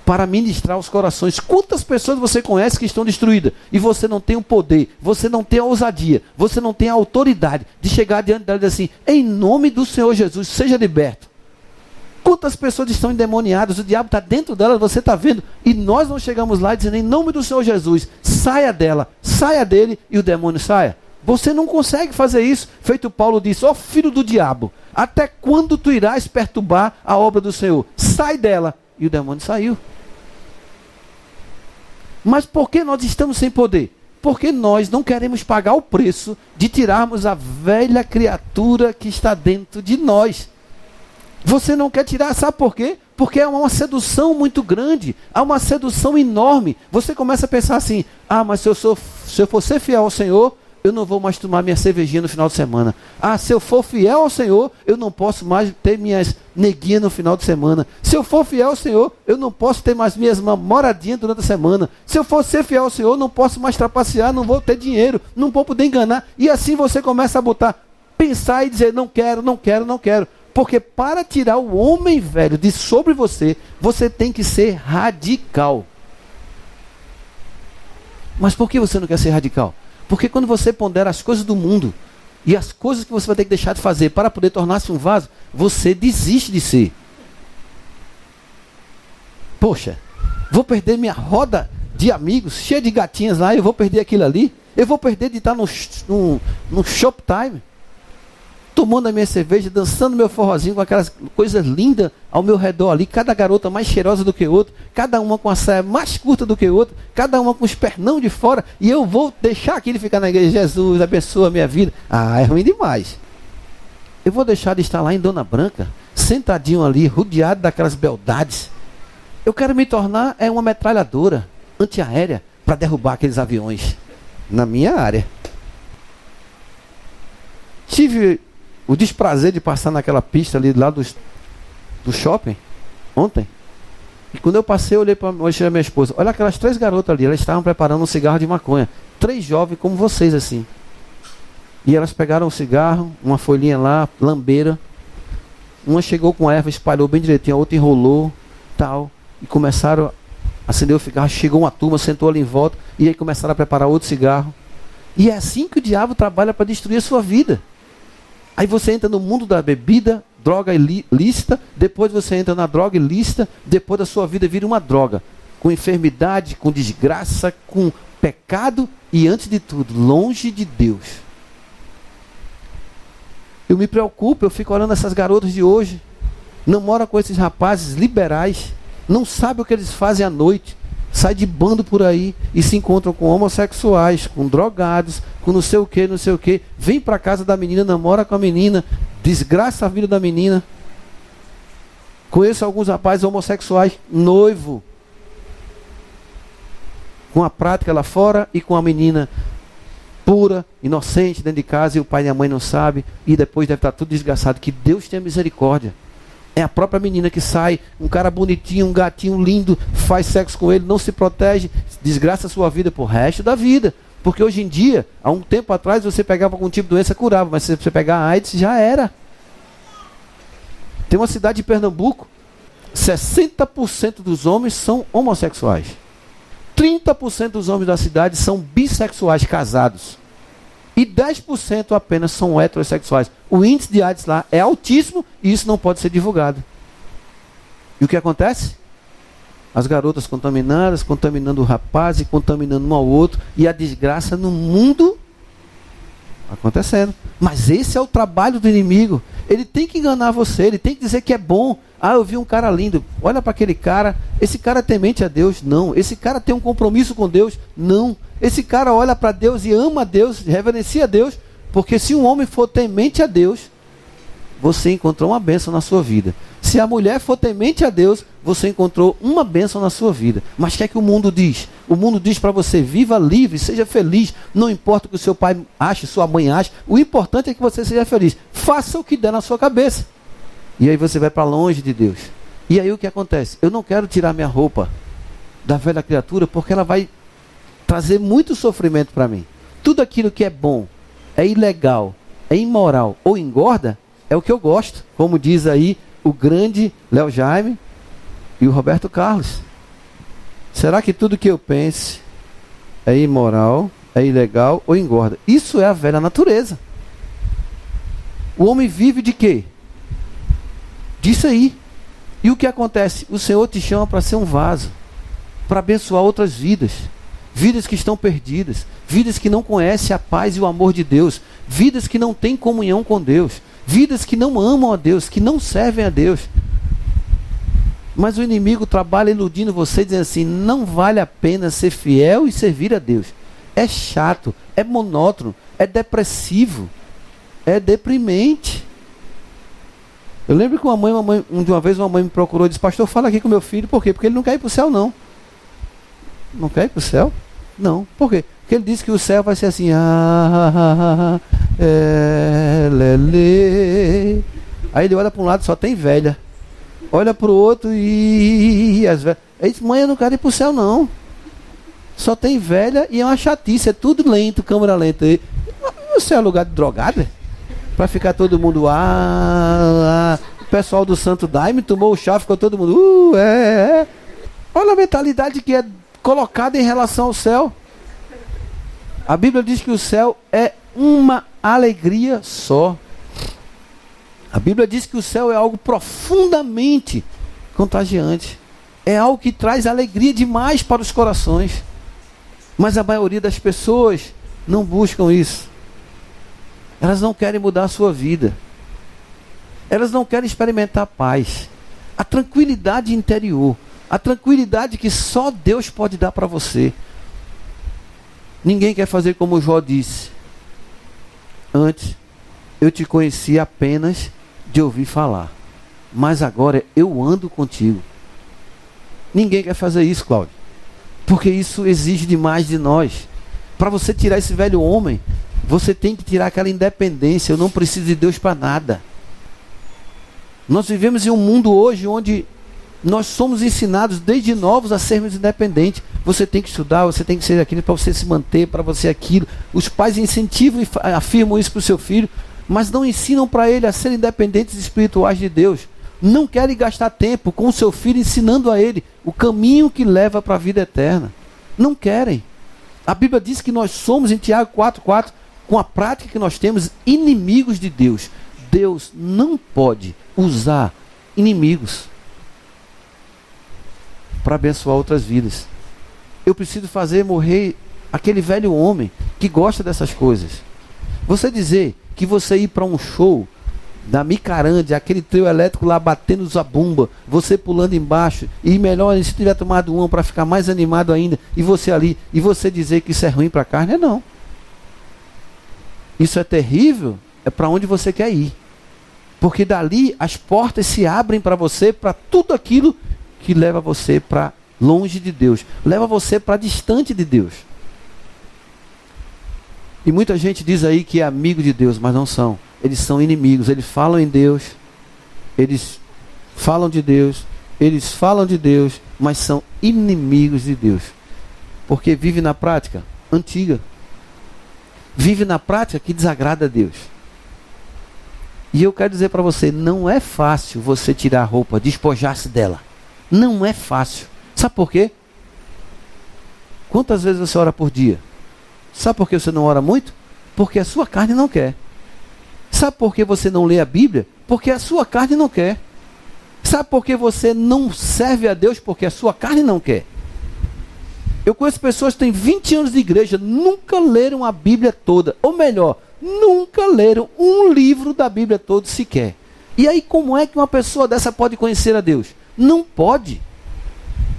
para ministrar os corações. Quantas pessoas você conhece que estão destruídas e você não tem o poder, você não tem a ousadia, você não tem a autoridade de chegar diante dela e dizer assim, em nome do Senhor Jesus, seja liberto. Quantas pessoas estão endemoniadas, o diabo está dentro delas, você está vendo, e nós não chegamos lá dizendo, em nome do Senhor Jesus, saia dela, saia dele e o demônio saia. Você não consegue fazer isso, feito Paulo disse, ó filho do diabo, até quando tu irás perturbar a obra do Senhor? Sai dela. E o demônio saiu. Mas por que nós estamos sem poder? Porque nós não queremos pagar o preço de tirarmos a velha criatura que está dentro de nós. Você não quer tirar, sabe por quê? Porque é uma sedução muito grande, há uma sedução enorme. Você começa a pensar assim, mas se eu for ser fiel ao Senhor, eu não vou mais tomar minha cervejinha no final de semana. Se eu for fiel ao Senhor, eu não posso mais ter minhas neguinhas no final de semana. Se eu for fiel ao Senhor, eu não posso ter mais minhas namoradinhas durante a semana. Se eu for ser fiel ao Senhor, eu não posso mais trapacear, não vou ter dinheiro, não vou poder enganar. E assim você começa a pensar e dizer, não quero, não quero, não quero. Porque para tirar o homem velho de sobre você, você tem que ser radical. Mas por que você não quer ser radical? Porque quando você pondera as coisas do mundo e as coisas que você vai ter que deixar de fazer para poder tornar-se um vaso, você desiste de ser. Poxa, vou perder minha roda de amigos, cheia de gatinhas lá, eu vou perder aquilo ali? Eu vou perder de estar no Shoptime, tomando a minha cerveja, dançando meu forrozinho com aquelas coisas lindas ao meu redor ali, cada garota mais cheirosa do que outra, cada uma com a saia mais curta do que outra, cada uma com os pernão de fora, e eu vou deixar aquilo ficar na igreja, Jesus, abençoa a minha vida. É ruim demais. Eu vou deixar de estar lá em Dona Branca, sentadinho ali, rodeado daquelas beldades. Eu quero me tornar uma metralhadora antiaérea para derrubar aqueles aviões na minha área. Tive o desprazer de passar naquela pista ali lá do shopping ontem. E quando eu passei, eu olhei para a minha esposa. Olha aquelas 3 garotas ali, elas estavam preparando um cigarro de maconha. 3 jovens como vocês assim. E elas pegaram um cigarro, uma folhinha lá, lambeira. Uma chegou com a erva, espalhou bem direitinho, a outra enrolou, tal. E começaram a acender o cigarro. Chegou uma turma, sentou ali em volta. E aí começaram a preparar outro cigarro. E é assim que o diabo trabalha para destruir a sua vida. Aí você entra no mundo da bebida, droga ilícita, depois você entra na droga ilícita, depois da sua vida vira uma droga, com enfermidade, com desgraça, com pecado e, antes de tudo, longe de Deus. Eu me preocupo, eu fico olhando essas garotas de hoje, namora com esses rapazes liberais, não sabe o que eles fazem à noite, sai de bando por aí e se encontram com homossexuais, com drogados, com não sei o que, vem para casa da menina, namora com a menina, desgraça a vida da menina. Conheço alguns rapazes homossexuais, noivo, com a prática lá fora e com a menina pura, inocente dentro de casa, e o pai e a mãe não sabem, e depois deve estar tudo desgraçado. Que Deus tenha misericórdia. É a própria menina que sai, um cara bonitinho, um gatinho lindo, faz sexo com ele, não se protege, desgraça a sua vida pro resto da vida. Porque hoje em dia, há um tempo atrás, você pegava algum tipo de doença, curava, mas se você pegar a AIDS, já era. Tem uma cidade de Pernambuco, 60% dos homens são homossexuais. 30% dos homens da cidade são bissexuais casados. E 10% apenas são heterossexuais. O índice de AIDS lá é altíssimo e isso não pode ser divulgado. E o que acontece? As garotas contaminadas, contaminando o rapaz e contaminando um ao outro. E a desgraça no mundo acontecendo. Mas esse é o trabalho do inimigo. Ele tem que enganar você, ele tem que dizer que é bom. Eu vi um cara lindo. Olha para aquele cara. Esse cara é temente a Deus? Não. Esse cara tem um compromisso com Deus? Não. Esse cara olha para Deus e ama a Deus, reverencia a Deus. Porque se um homem for temente a Deus, você encontrou uma bênção na sua vida. Se a mulher for temente a Deus, você encontrou uma bênção na sua vida. Mas o que é que o mundo diz? O mundo diz para você: viva livre, seja feliz. Não importa o que o seu pai ache, sua mãe ache. O importante é que você seja feliz. Faça o que der na sua cabeça. E aí você vai para longe de Deus. E aí o que acontece? Eu não quero tirar minha roupa da velha criatura, porque ela vai trazer muito sofrimento para mim. Tudo aquilo que é bom, é ilegal, é imoral ou engorda, é o que eu gosto. Como diz aí o grande Léo Jaime e o Roberto Carlos. Será que tudo que eu pense é imoral, é ilegal ou engorda? Isso é a velha natureza. O homem vive de quê? Disso aí. E o que acontece? O Senhor te chama para ser um vaso, para abençoar outras vidas. Vidas que estão perdidas, vidas que não conhecem a paz e o amor de Deus, vidas que não têm comunhão com Deus, vidas que não amam a Deus, que não servem a Deus. Mas o inimigo trabalha iludindo você, dizendo assim: não vale a pena ser fiel e servir a Deus. É chato, é monótono, é depressivo, é deprimente. Eu lembro que uma vez uma mãe me procurou e disse: pastor, fala aqui com meu filho. Por quê? Porque ele não quer ir para o céu, não. Não quer ir para o céu? Não. Por quê? Porque ele disse que o céu vai ser assim. Lele. Aí ele olha para um lado, só tem velha. Olha para o outro e as velhas. Ele disse: mãe, eu não quero ir para o céu, não. Só tem velha e é uma chatice. É tudo lento, câmera lenta. E o céu é lugar de drogada? Para ficar todo mundo... O pessoal do Santo Daime tomou o chá, ficou todo mundo... Olha a mentalidade que é colocada em relação ao céu. A Bíblia diz que o céu é uma alegria só. A Bíblia diz que o céu é algo profundamente contagiante. É algo que traz alegria demais para os corações. Mas a maioria das pessoas não buscam isso. Elas não querem mudar a sua vida. Elas não querem experimentar a paz, a tranquilidade interior, a tranquilidade que só Deus pode dar para você. Ninguém quer fazer como Jó disse: antes eu te conheci apenas de ouvir falar, mas agora eu ando contigo. Ninguém quer fazer isso, Cláudio, porque isso exige demais de nós. Para você tirar esse velho homem, você tem que tirar aquela independência. Eu não preciso de Deus para nada. Nós vivemos em um mundo hoje onde nós somos ensinados desde novos a sermos independentes. Você tem que estudar, você tem que ser aquilo para você se manter, para você aquilo. Os pais incentivam e afirmam isso para o seu filho, mas não ensinam para ele a ser independentes espirituais de Deus. Não querem gastar tempo com o seu filho ensinando a ele o caminho que leva para a vida eterna. Não querem. A Bíblia diz que nós somos, em Tiago 4,4, com a prática que nós temos, inimigos de Deus. Deus não pode usar inimigos para abençoar outras vidas. Eu preciso fazer morrer aquele velho homem que gosta dessas coisas. Você dizer que você ir para um show da Micarande, aquele trio elétrico lá batendo zabumba, você pulando embaixo, e melhor se tiver tomado um para ficar mais animado ainda, e você ali, e você dizer que isso é ruim para a carne, não. Isso é terrível, é para onde você quer ir. Porque dali as portas se abrem para você, para tudo aquilo que leva você para longe de Deus, leva você para distante de Deus. E muita gente diz aí que é amigo de Deus, mas não são. Eles são inimigos. Eles falam em Deus, eles falam de Deus, eles falam de Deus, mas são inimigos de Deus. Porque vive na prática antiga. Vive na prática que desagrada a Deus. E eu quero dizer para você, não é fácil você tirar a roupa, despojar-se dela. Não é fácil. Sabe por quê? Quantas vezes você ora por dia? Sabe por que você não ora muito? Porque a sua carne não quer. Sabe por que você não lê a Bíblia? Porque a sua carne não quer. Sabe por que você não serve a Deus? Porque a sua carne não quer. Eu conheço pessoas que têm 20 anos de igreja, nunca leram a Bíblia toda. Ou melhor, nunca leram um livro da Bíblia todo sequer. E aí como é que uma pessoa dessa pode conhecer a Deus? Não pode.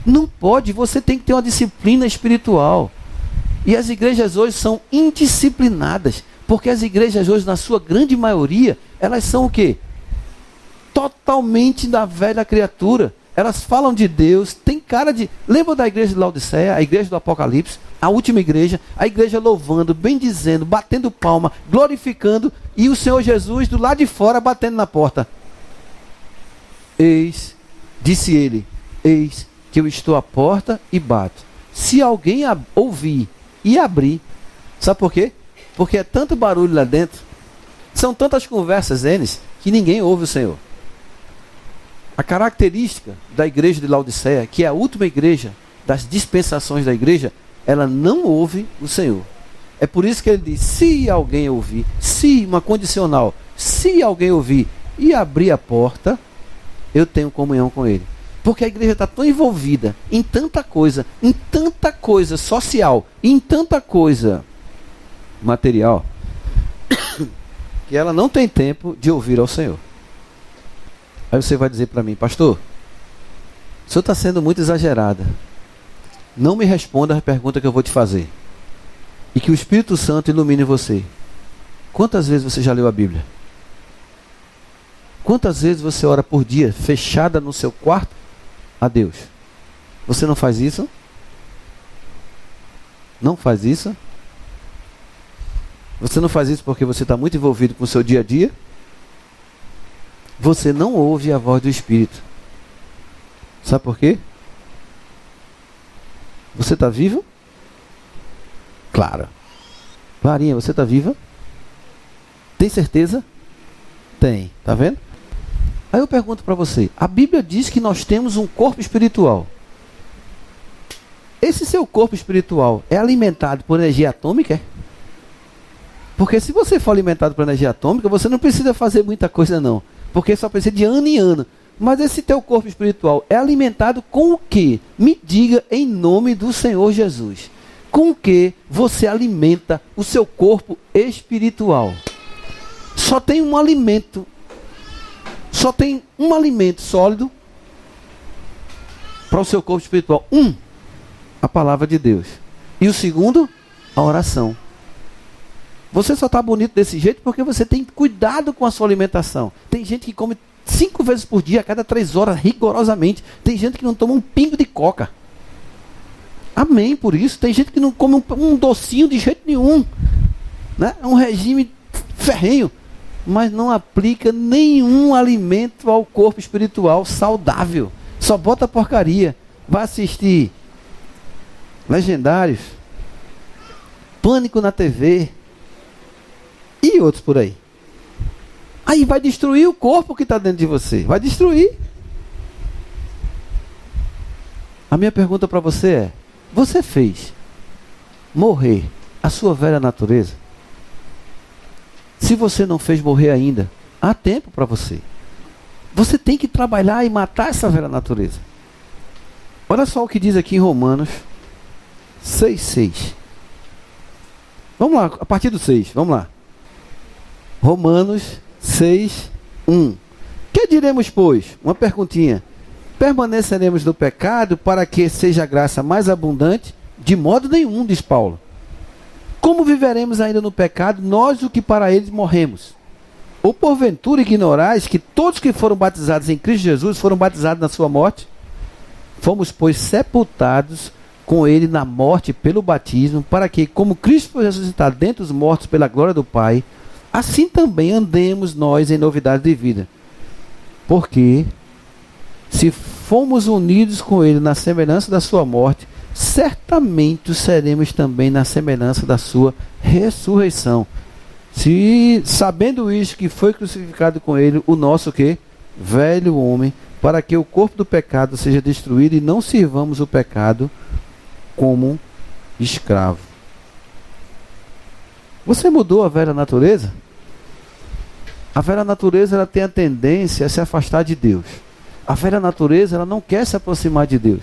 Não pode. Você tem que ter uma disciplina espiritual. E as igrejas hoje são indisciplinadas. Porque as igrejas hoje, na sua grande maioria, elas são o quê? Totalmente da velha criatura. Elas falam de Deus, tem cara de... Lembra da igreja de Laodiceia, a igreja do Apocalipse? A última igreja, a igreja louvando, bendizendo, batendo palma, glorificando, e o Senhor Jesus do lado de fora batendo na porta. Eis, disse ele, eis que eu estou à porta e bato. Se alguém ouvir e abrir, sabe por quê? Porque é tanto barulho lá dentro, são tantas conversas eles, que ninguém ouve o Senhor. A característica da igreja de Laodiceia, que é a última igreja, das dispensações da igreja, ela não ouve o Senhor. É por isso que ele diz, se alguém ouvir, se, uma condicional, se alguém ouvir e abrir a porta, eu tenho comunhão com ele. Porque a igreja está tão envolvida em tanta coisa social, em tanta coisa material, que ela não tem tempo de ouvir ao Senhor. Aí você vai dizer para mim, pastor, o senhor está sendo muito exagerada. Não me responda a pergunta que eu vou te fazer. E que o Espírito Santo ilumine você. Quantas vezes você já leu a Bíblia? Quantas vezes você ora por dia, fechada no seu quarto, a Deus? Você não faz isso? Não faz isso? Você não faz isso porque você está muito envolvido com o seu dia a dia? Você não ouve a voz do Espírito. Sabe por quê? Você está vivo? Claro. Clarinha, você está viva? Tem certeza? Tem. Tá vendo? Aí eu pergunto para você. A Bíblia diz que nós temos um corpo espiritual. Esse seu corpo espiritual é alimentado por energia atômica? Porque se você for alimentado por energia atômica, você não precisa fazer muita coisa não. Porque só precisa de ano em ano. Mas esse teu corpo espiritual é alimentado com o quê? Me diga em nome do Senhor Jesus. Com o que você alimenta o seu corpo espiritual? Só tem um alimento. Só tem um alimento sólido para o seu corpo espiritual. A palavra de Deus. E o segundo, a oração. Você só está bonito desse jeito porque você tem cuidado com a sua alimentação. Tem gente que come 5 vezes por dia, a cada 3 horas, rigorosamente. Tem gente que não toma um pingo de coca. Amém por isso. Tem gente que não come um docinho de jeito nenhum. Né? É um regime ferrenho. Mas não aplica nenhum alimento ao corpo espiritual saudável. Só bota porcaria. Vai assistir Legendários, Pânico na TV e outros por aí. Aí vai destruir o corpo que está dentro de você. Vai destruir. A minha pergunta para você é: você fez morrer a sua velha natureza? Se você não fez morrer ainda, há tempo para você. Você tem que trabalhar e matar essa velha natureza. Olha só o que diz aqui em Romanos 6:6. Vamos lá, a partir do 6, vamos lá. Romanos 6:1. Que diremos, pois? Uma perguntinha. Permaneceremos no pecado para que seja a graça mais abundante? De modo nenhum, diz Paulo. Como viveremos ainda no pecado, nós o que para eles morremos? Ou porventura ignorais que todos que foram batizados em Cristo Jesus foram batizados na sua morte? Fomos, pois, sepultados com ele na morte pelo batismo, para que, como Cristo foi ressuscitado dentre os mortos pela glória do Pai, assim também andemos nós em novidade de vida. Porque, se fomos unidos com ele na semelhança da sua morte, certamente seremos também na semelhança da sua ressurreição. Se, sabendo isto, que foi crucificado com ele o nosso quê? Velho homem, para que o corpo do pecado seja destruído e não sirvamos o pecado como escravo. Você mudou a velha natureza? A velha natureza ela tem a tendência a se afastar de Deus. A velha natureza ela não quer se aproximar de Deus.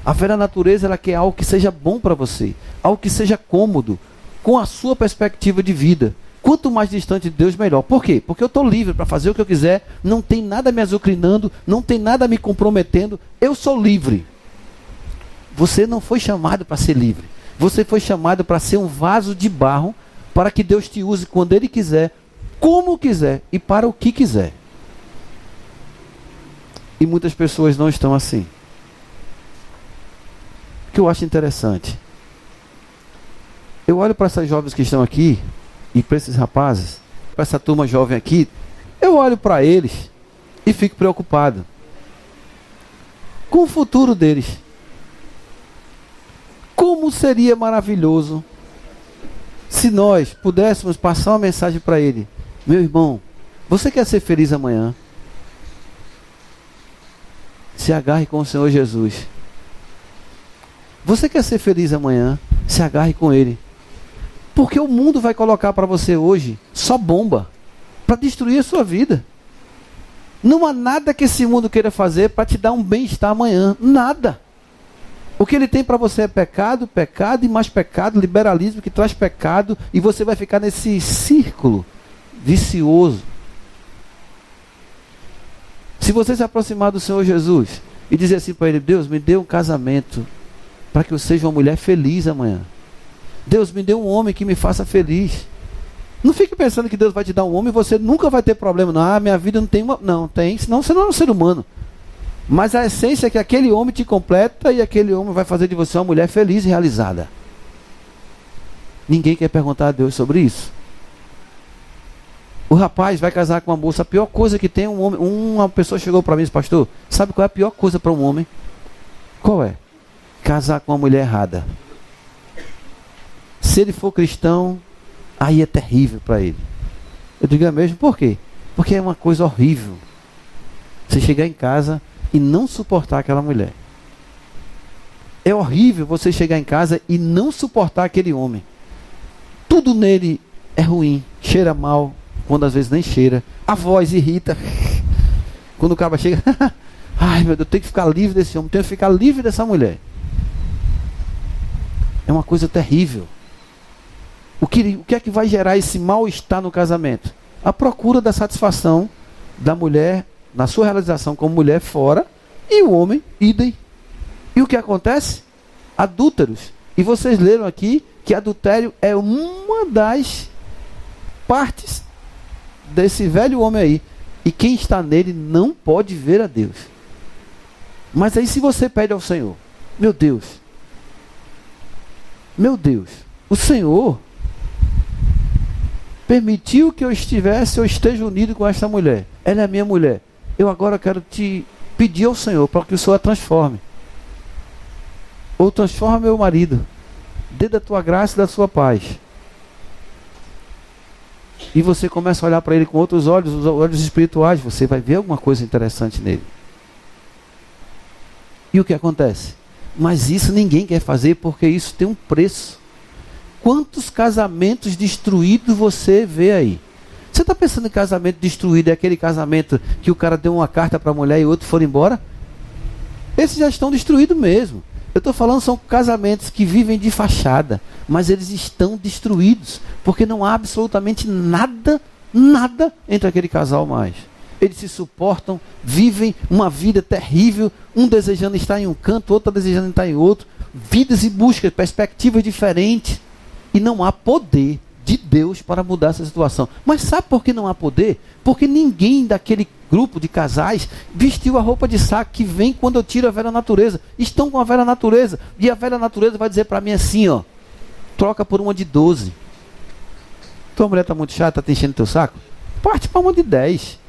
A velha natureza ela quer algo que seja bom para você, algo que seja cômodo, com a sua perspectiva de vida. Quanto mais distante de Deus, melhor. Por quê? Porque eu estou livre para fazer o que eu quiser, não tem nada me azucrinando, não tem nada me comprometendo, eu sou livre. Você não foi chamado para ser livre. Você foi chamado para ser um vaso de barro, para que Deus te use quando Ele quiser, como quiser e para o que quiser. E muitas pessoas não estão assim. O que eu acho interessante, eu olho para essas jovens que estão aqui, e para esses rapazes, para essa turma jovem aqui, eu olho para eles e fico preocupado com o futuro deles. Como seria maravilhoso se nós pudéssemos passar uma mensagem para ele: meu irmão, você quer ser feliz amanhã? Se agarre com o Senhor Jesus. Você quer ser feliz amanhã? Se agarre com ele. Porque o mundo vai colocar para você hoje só bomba para destruir a sua vida. Não há nada que esse mundo queira fazer para te dar um bem-estar amanhã. Nada. O que ele tem para você é pecado, pecado e mais pecado, liberalismo que traz pecado, e você vai ficar nesse círculo vicioso. Se você se aproximar do Senhor Jesus e dizer assim para ele: Deus, me dê um casamento para que eu seja uma mulher feliz amanhã. Deus, me dê um homem que me faça feliz. Não fique pensando que Deus vai te dar um homem e você nunca vai ter problema. Não, minha vida não tem uma... Não, tem, senão você não é um ser humano. Mas a essência é que aquele homem te completa e aquele homem vai fazer de você uma mulher feliz e realizada. Ninguém quer perguntar a Deus sobre isso. O rapaz vai casar com uma moça, a pior coisa que tem um homem... Uma pessoa chegou para mim e disse: pastor, sabe qual é a pior coisa para um homem? Qual é? Casar com uma mulher errada. Se ele for cristão, aí é terrível para ele. Eu digo: é mesmo? Por quê? Porque é uma coisa horrível você chegar em casa e não suportar aquela mulher. É horrível você chegar em casa e não suportar aquele homem. Tudo nele é ruim, cheira mal, quando às vezes nem cheira. A voz irrita. Quando o cara chega: ai meu Deus, eu tenho que ficar livre desse homem, tenho que ficar livre dessa mulher. É uma coisa terrível. O que é que vai gerar esse mal-estar no casamento? A procura da satisfação da mulher, na sua realização como mulher fora, e o homem, idem. E o que acontece? Adúlteros. E vocês leram aqui que adultério é uma das partes desse velho homem aí. E quem está nele não pode ver a Deus. Mas aí se você pede ao Senhor: meu Deus, o Senhor permitiu que eu esteja unido com esta mulher. Ela é minha mulher. Eu agora quero te pedir ao Senhor para que o Senhor a transforme. Ou transforma meu marido. Dê da tua graça e da sua paz. E você começa a olhar para ele com outros olhos, os olhos espirituais. Você vai ver alguma coisa interessante nele. E o que acontece? Mas isso ninguém quer fazer porque isso tem um preço. Quantos casamentos destruídos você vê aí? Você está pensando em casamento destruído? É aquele casamento que o cara deu uma carta para a mulher e outro foram embora? Esses já estão destruídos mesmo. Eu estou falando, são casamentos que vivem de fachada, mas eles estão destruídos, porque não há absolutamente nada entre aquele casal mais. Eles se suportam, vivem uma vida terrível, um desejando estar em um canto, outro desejando estar em outro, vidas e buscas, perspectivas diferentes. E não há poder de Deus para mudar essa situação. Mas sabe por que não há poder? Porque ninguém daquele grupo de casais vestiu a roupa de saco que vem quando eu tiro a velha natureza. Estão com a velha natureza. E a velha natureza vai dizer para mim assim, ó: troca por uma de 12. Tua mulher está muito chata, está te enchendo teu saco? Parte para uma de 10.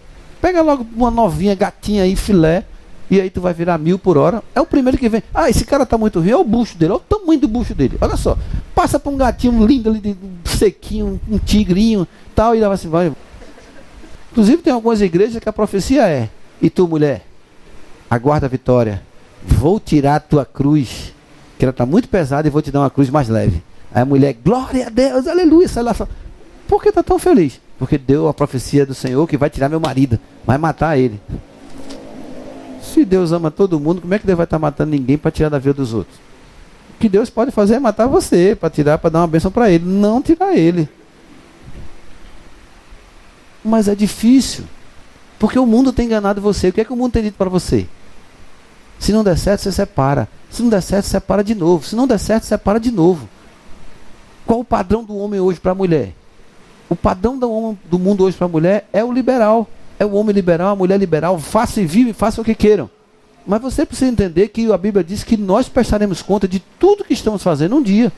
Pega logo uma novinha, gatinha aí, filé. E aí tu vai virar 1000 por hora. É o primeiro que vem. Ah, esse cara tá muito ruim. Olha o bucho dele. Olha o tamanho do bucho dele. Olha só. Passa para um gatinho lindo ali, sequinho, um tigrinho, tal. E lá assim, vai. Inclusive tem algumas igrejas que a profecia é: e tu, mulher, aguarda a vitória. Vou tirar a tua cruz, que ela tá muito pesada, e vou te dar uma cruz mais leve. Aí a mulher: glória a Deus, aleluia. Sai lá só. Por que tá tão feliz? Porque deu a profecia do Senhor que vai tirar meu marido. Vai matar ele. Se Deus ama todo mundo, como é que Deus vai estar matando ninguém para tirar da vida dos outros? O que Deus pode fazer é matar você, para tirar, para dar uma bênção para ele, não tirar ele. Mas é difícil, porque o mundo tem enganado você. O que é que o mundo tem dito para você? Se não der certo, você separa. Se não der certo, separa de novo. Se não der certo, separa de novo. Qual o padrão do homem hoje para a mulher? O padrão do mundo hoje para a mulher é o liberal. É o homem liberal, a mulher liberal. Faça e vive, faça o que queiram. Mas você precisa entender que a Bíblia diz que nós prestaremos conta de tudo que estamos fazendo um dia.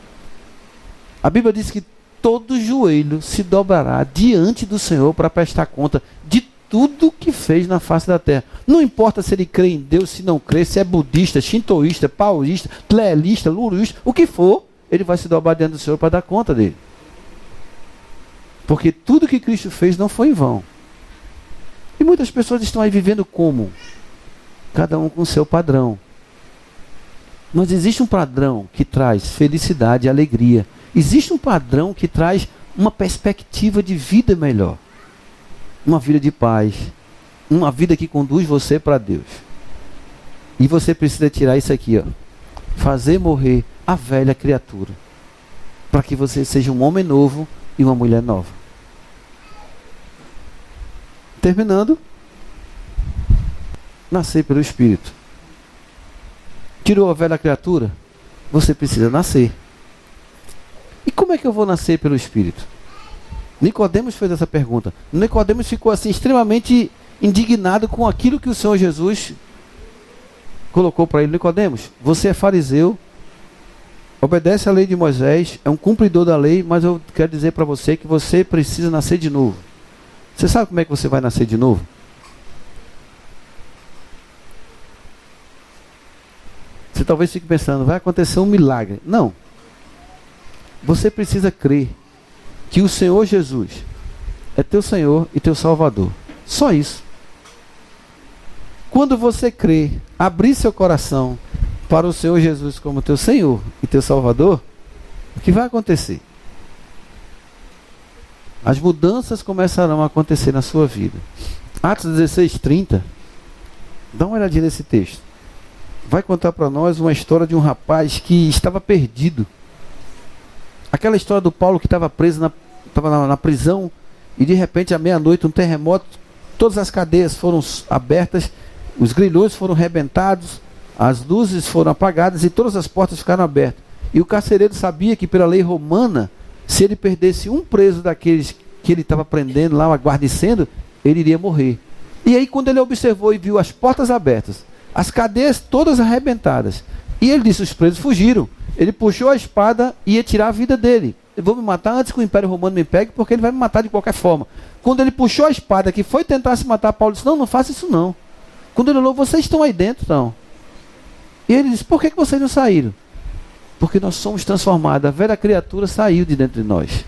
A Bíblia diz que todo joelho se dobrará diante do Senhor para prestar conta de tudo que fez na face da terra. Não importa se ele crê em Deus, se não crê, se é budista, shintoísta, paulista, tleelista, luruísta, o que for, ele vai se dobrar diante do Senhor para dar conta dele. Porque tudo que Cristo fez não foi em vão. E muitas pessoas estão aí vivendo como? Cada um com o seu padrão. Mas existe um padrão que traz felicidade e alegria. Existe um padrão que traz uma perspectiva de vida melhor. Uma vida de paz. Uma vida que conduz você para Deus. E você precisa tirar isso aqui, ó. Fazer morrer a velha criatura. Para que você seja um homem novo e uma mulher nova. Terminando. Nascer pelo Espírito. Tirou a velha criatura? Você precisa nascer. E como é que eu vou nascer pelo Espírito? Nicodemos fez essa pergunta. Nicodemos ficou assim extremamente indignado com aquilo que o Senhor Jesus colocou para ele. Nicodemos, você é fariseu, obedece à lei de Moisés, é um cumpridor da lei, mas eu quero dizer para você que você precisa nascer de novo. Você sabe como é que você vai nascer de novo? Você talvez fique pensando, vai acontecer um milagre. Não. Você precisa crer que o Senhor Jesus é teu Senhor e teu Salvador. Só isso. Quando você crê, abrir seu coração para o Senhor Jesus como teu Senhor e teu Salvador, o que vai acontecer? As mudanças começarão a acontecer na sua vida. Atos 16:30. Dá uma olhadinha nesse texto. Vai contar para nós uma história de um rapaz que estava perdido. Aquela história do Paulo que estava preso estava na prisão e de repente à meia-noite um terremoto, todas as cadeias foram abertas, os grilhões foram rebentados, as luzes foram apagadas e todas as portas ficaram abertas. E o carcereiro sabia que pela lei romana, se ele perdesse um preso daqueles que ele estava prendendo lá, aguardecendo, ele iria morrer. E aí quando ele observou e viu as portas abertas, as cadeias todas arrebentadas, e ele disse, os presos fugiram. Ele puxou a espada e ia tirar a vida dele. Eu vou me matar antes que o Império Romano me pegue, porque ele vai me matar de qualquer forma. Quando ele puxou a espada, que foi tentar se matar, Paulo disse, não, não faça isso não. Quando ele olhou, vocês estão aí dentro, não. E ele disse, por que vocês não saíram? Porque nós somos transformados, a velha criatura saiu de dentro de nós.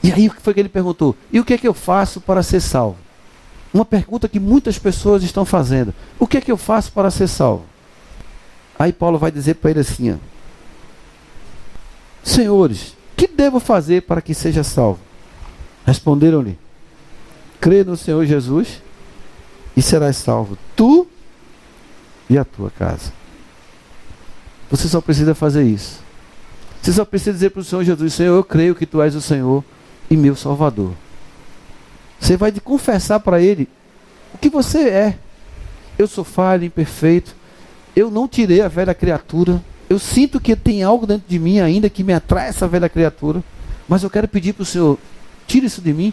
E aí o que foi que ele perguntou? E o que é que eu faço para ser salvo? Uma pergunta que muitas pessoas estão fazendo. O que é que eu faço para ser salvo? Aí Paulo vai dizer para ele assim, ó, senhores, que devo fazer para que seja salvo? Responderam-lhe, crê no Senhor Jesus e serás salvo, tu e a tua casa. Você só precisa fazer isso. Você só precisa dizer para o Senhor Jesus, Senhor, eu creio que tu és o Senhor e meu Salvador. Você vai confessar para Ele o que você é. Eu sou falho, imperfeito. Eu não tirei a velha criatura. Eu sinto que tem algo dentro de mim ainda que me atrai essa velha criatura. Mas eu quero pedir para o Senhor, tire isso de mim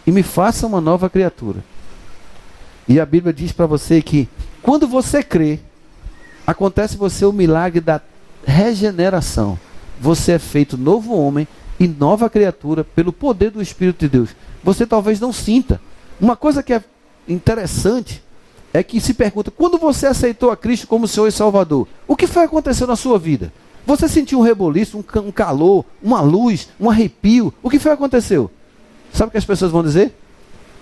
e me faça uma nova criatura. E a Bíblia diz para você que quando você crê, acontece você o milagre da regeneração. Você é feito novo homem e nova criatura pelo poder do Espírito de Deus. Você talvez não sinta. Uma coisa que é interessante é que se pergunta, quando você aceitou a Cristo como Senhor e Salvador, o que foi que aconteceu na sua vida? Você sentiu um reboliço, um calor, uma luz, um arrepio? O que foi que aconteceu? Sabe o que as pessoas vão dizer?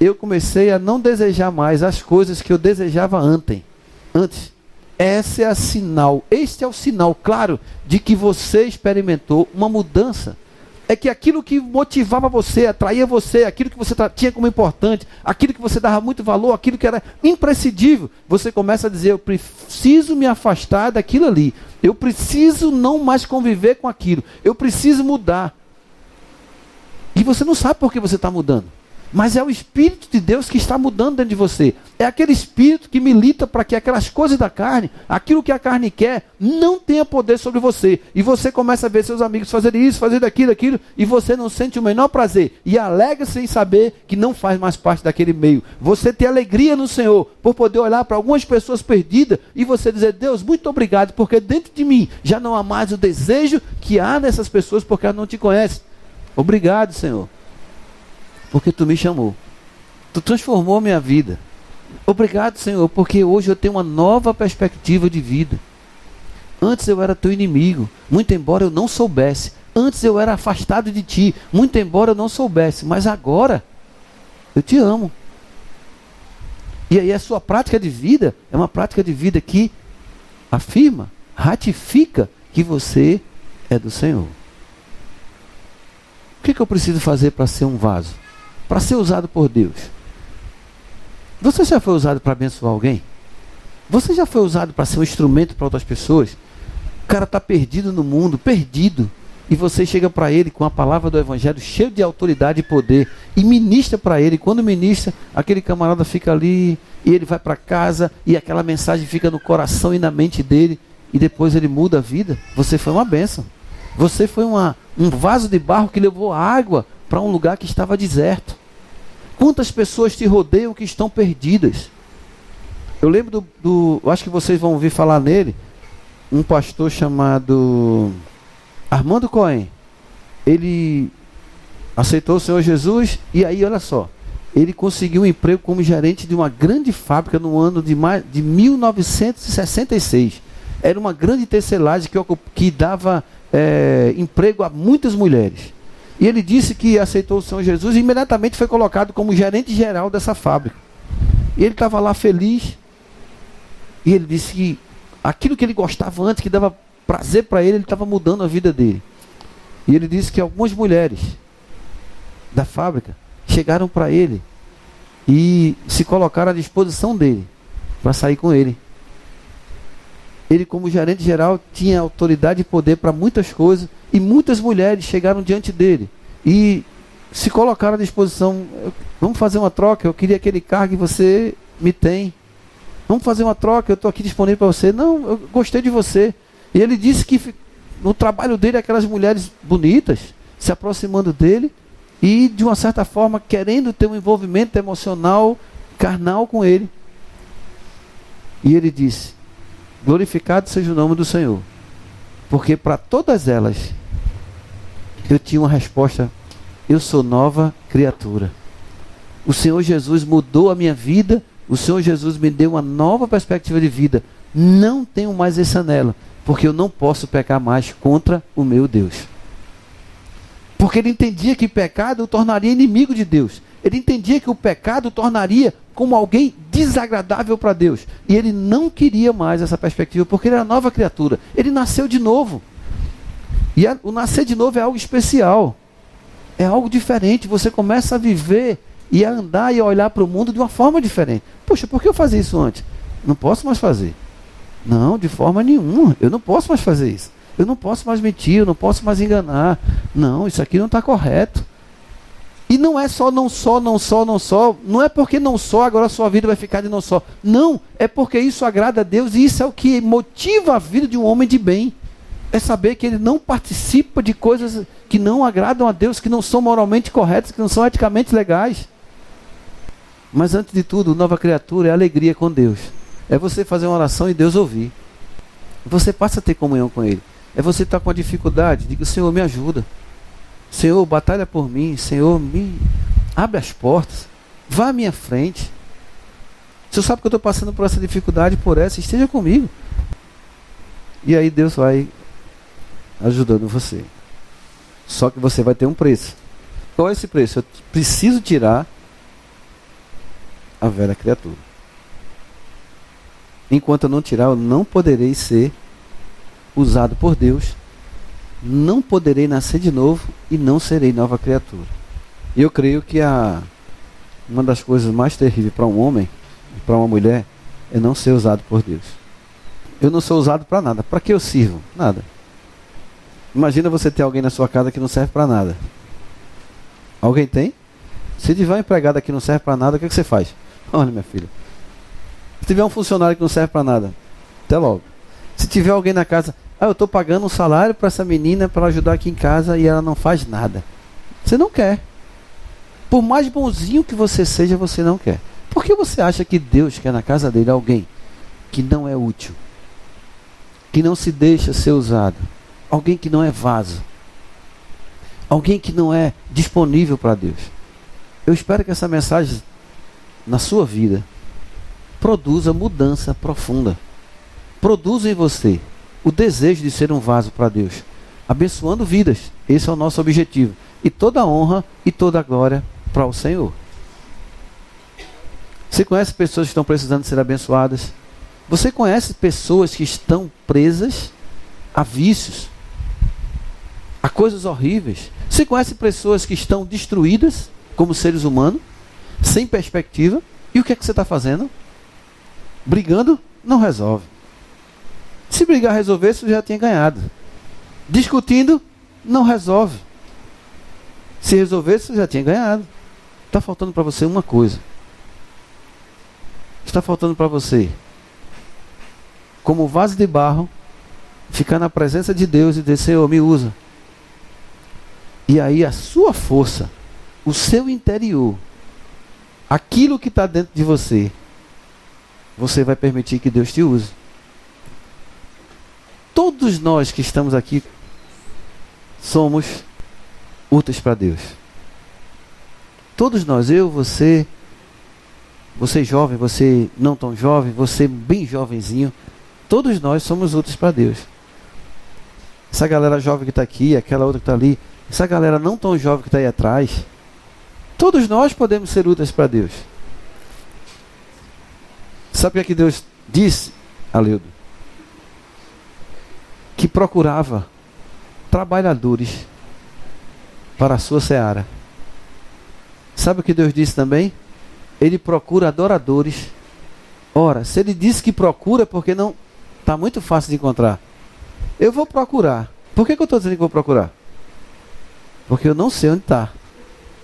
Eu comecei a não desejar mais as coisas que eu desejava antes. Este é o sinal claro de que você experimentou uma mudança. É que aquilo que motivava você, atraía você, aquilo que você tinha como importante, aquilo que você dava muito valor, aquilo que era imprescindível, você começa a dizer, eu preciso me afastar daquilo ali. Eu preciso não mais conviver com aquilo. Eu preciso mudar. E você não sabe por que você está mudando. Mas é o Espírito de Deus que está mudando dentro de você. É aquele Espírito que milita para que aquelas coisas da carne, aquilo que a carne quer, não tenha poder sobre você. E você começa a ver seus amigos fazerem isso, fazendo aquilo, e você não sente o menor prazer. E alegra-se em saber que não faz mais parte daquele meio. Você tem alegria no Senhor por poder olhar para algumas pessoas perdidas e você dizer, Deus, muito obrigado, porque dentro de mim já não há mais o desejo que há nessas pessoas porque elas não te conhecem. Obrigado, Senhor. Porque tu me chamou. Tu transformou minha vida. Obrigado, Senhor, porque hoje eu tenho uma nova perspectiva de vida. Antes eu era teu inimigo, muito embora eu não soubesse. Antes eu era afastado de ti, muito embora eu não soubesse. Mas agora, eu te amo. E aí a sua prática de vida é uma prática de vida que afirma ratifica que você é do Senhor. O que eu preciso fazer para ser um vaso? Para ser usado por Deus? Você já foi usado para abençoar alguém? Você já foi usado para ser um instrumento para outras pessoas? O cara está perdido no mundo, perdido. E você chega para ele com a palavra do Evangelho, cheio de autoridade e poder, e ministra para ele. Quando ministra, aquele camarada fica ali, e ele vai para casa, e aquela mensagem fica no coração e na mente dele, e depois ele muda a vida. Você foi uma bênção. Você foi um vaso de barro que levou água para um lugar que estava deserto. Quantas pessoas te rodeiam que estão perdidas? Eu lembro eu acho que vocês vão ouvir falar nele, um pastor chamado Armando Cohen. Ele aceitou o Senhor Jesus e aí, olha só, ele conseguiu um emprego como gerente de uma grande fábrica no ano de 1966. Era uma grande tecelagem que dava emprego a muitas mulheres. E ele disse que aceitou o Senhor Jesus e imediatamente foi colocado como gerente geral dessa fábrica. E ele estava lá feliz. E ele disse que aquilo que ele gostava antes, que dava prazer para ele estava mudando a vida dele. E ele disse que algumas mulheres da fábrica chegaram para ele e se colocaram à disposição dele para sair com ele. Ele, como gerente geral, tinha autoridade e poder para muitas coisas, e muitas mulheres chegaram diante dele e se colocaram à disposição. Vamos fazer uma troca, eu queria aquele cargo que você me tem. Vamos fazer uma troca, eu estou aqui disponível para você. Não, eu gostei de você. E ele disse que no trabalho dele, aquelas mulheres bonitas se aproximando dele e, de uma certa forma, querendo ter um envolvimento emocional, carnal com ele. E ele disse: glorificado seja o nome do Senhor, porque para todas elas eu tinha uma resposta: eu sou nova criatura. O Senhor Jesus mudou a minha vida, o Senhor Jesus me deu uma nova perspectiva de vida. Não tenho mais esse anelo, porque eu não posso pecar mais contra o meu Deus. Porque ele entendia que pecado o tornaria inimigo de Deus. Ele entendia que o pecado o tornaria como alguém desagradável para Deus. E ele não queria mais essa perspectiva, porque ele era nova criatura. Ele nasceu de novo. E o nascer de novo é algo especial. É algo diferente. Você começa a viver e a andar e a olhar para o mundo de uma forma diferente. Poxa, por que eu fazia isso antes? Não posso mais fazer. Não, de forma nenhuma. Eu não posso mais fazer isso. Eu não posso mais mentir, eu não posso mais enganar. Não, isso aqui não está correto. E não é só não só. Não é porque não só, agora a sua vida vai ficar de não só. Não, é porque isso agrada a Deus e isso é o que motiva a vida de um homem de bem. É saber que ele não participa de coisas que não agradam a Deus, que não são moralmente corretas, que não são eticamente legais. Mas antes de tudo, nova criatura é alegria com Deus. É você fazer uma oração e Deus ouvir. Você passa a ter comunhão com Ele. É você estar com a dificuldade, diga: Senhor, me ajuda. Senhor, batalha por mim. Senhor, me abre as portas. Vá à minha frente. O Senhor sabe que eu estou passando por essa dificuldade, por essa, esteja comigo. E aí Deus vai ajudando você. Só que você vai ter um preço. Qual é esse preço? Eu preciso tirar a velha criatura. Enquanto eu não tirar, eu não poderei ser usado por Deus, não poderei nascer de novo e não serei nova criatura. E eu creio que uma das coisas mais terríveis para um homem e para uma mulher é não ser usado por Deus. Eu não sou usado para nada. Para que eu sirvo? Nada. Imagina você ter alguém na sua casa que não serve para nada. Alguém tem? Se tiver uma empregada que não serve para nada, o que você faz? Olha, minha filha, se tiver um funcionário que não serve para nada, até logo. Se tiver alguém na casa: eu estou pagando um salário para essa menina para ajudar aqui em casa e ela não faz nada. Você não quer. Por mais bonzinho que você seja, você não quer. Por que você acha que Deus quer na casa dele alguém que não é útil? Que não se deixa ser usado? Alguém que não é vaso? Alguém que não é disponível para Deus? Eu espero que essa mensagem na sua vida produza mudança profunda. Produza em você o desejo de ser um vaso para Deus, abençoando vidas. Esse é o nosso objetivo. E toda a honra e toda a glória para o Senhor. Você conhece pessoas que estão precisando ser abençoadas? Você conhece pessoas que estão presas a vícios, a coisas horríveis? Você conhece pessoas que estão destruídas como seres humanos, sem perspectiva? E o que é que você está fazendo? Brigando? Não resolve. Se brigar resolvesse, você já tinha ganhado. Discutindo? Não resolve. Se resolvesse, você já tinha ganhado. Está faltando para você uma coisa. Está faltando para você, como vaso de barro, ficar na presença de Deus e dizer: Senhor, me usa. E aí a sua força, o seu interior, aquilo que está dentro de você, você vai permitir que Deus te use. Todos nós que estamos aqui somos úteis para Deus. Todos nós, eu, você jovem, você não tão jovem, você bem jovenzinho, todos nós somos úteis para Deus. Essa galera jovem que está aqui, aquela outra que está ali, essa galera não tão jovem que está aí atrás, todos nós podemos ser úteis para Deus. Sabe o que é que Deus disse, Aleudo? Que procurava trabalhadores para a sua seara. Sabe o que Deus disse também? Ele procura adoradores. Ora, se ele disse que procura, porque não está muito fácil de encontrar. Eu vou procurar. Por que eu estou dizendo que vou procurar? Porque eu não sei onde está.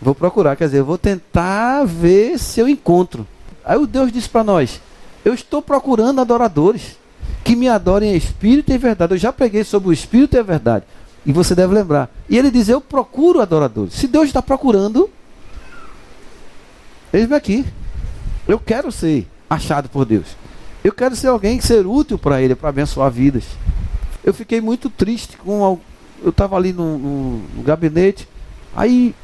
Vou procurar, quer dizer, eu vou tentar ver se eu encontro. Aí o Deus disse para nós: eu estou procurando adoradores que me adorem em espírito e em verdade. Eu já preguei sobre o espírito e a verdade. E você deve lembrar. E ele diz: eu procuro adoradores. Se Deus está procurando, eis-me aqui. Eu quero ser achado por Deus. Eu quero ser alguém, ser útil para Ele, para abençoar vidas. Eu fiquei muito triste com... Eu estava ali no gabinete. Aí,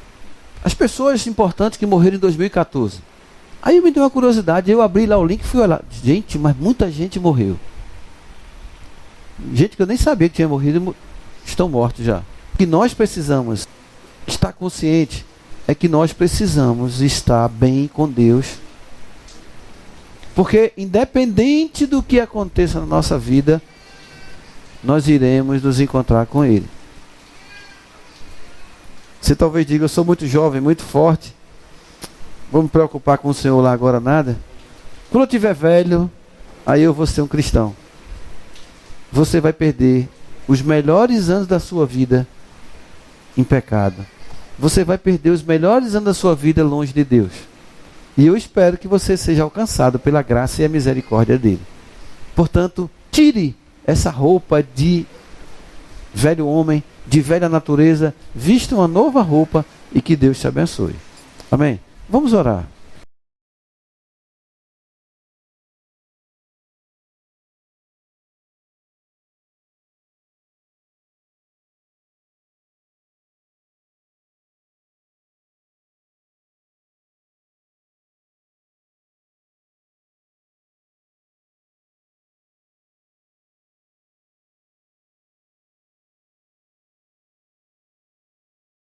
as pessoas importantes que morreram em 2014. Aí me deu uma curiosidade. Eu abri lá o link e fui olhar. Gente, mas muita gente morreu. Gente que eu nem sabia que tinha morrido, estão mortos já. O que nós precisamos estar consciente é que nós precisamos estar bem com Deus. Porque independente do que aconteça na nossa vida, nós iremos nos encontrar com Ele. Você talvez diga: eu sou muito jovem, muito forte, vou me preocupar com o Senhor lá agora nada. Quando eu tiver velho, aí eu vou ser um cristão. Você vai perder os melhores anos da sua vida em pecado. Você vai perder os melhores anos da sua vida longe de Deus. E eu espero que você seja alcançado pela graça e a misericórdia dele. Portanto, tire essa roupa de velho homem, de velha natureza, vista uma nova roupa e que Deus te abençoe. Amém? Vamos orar.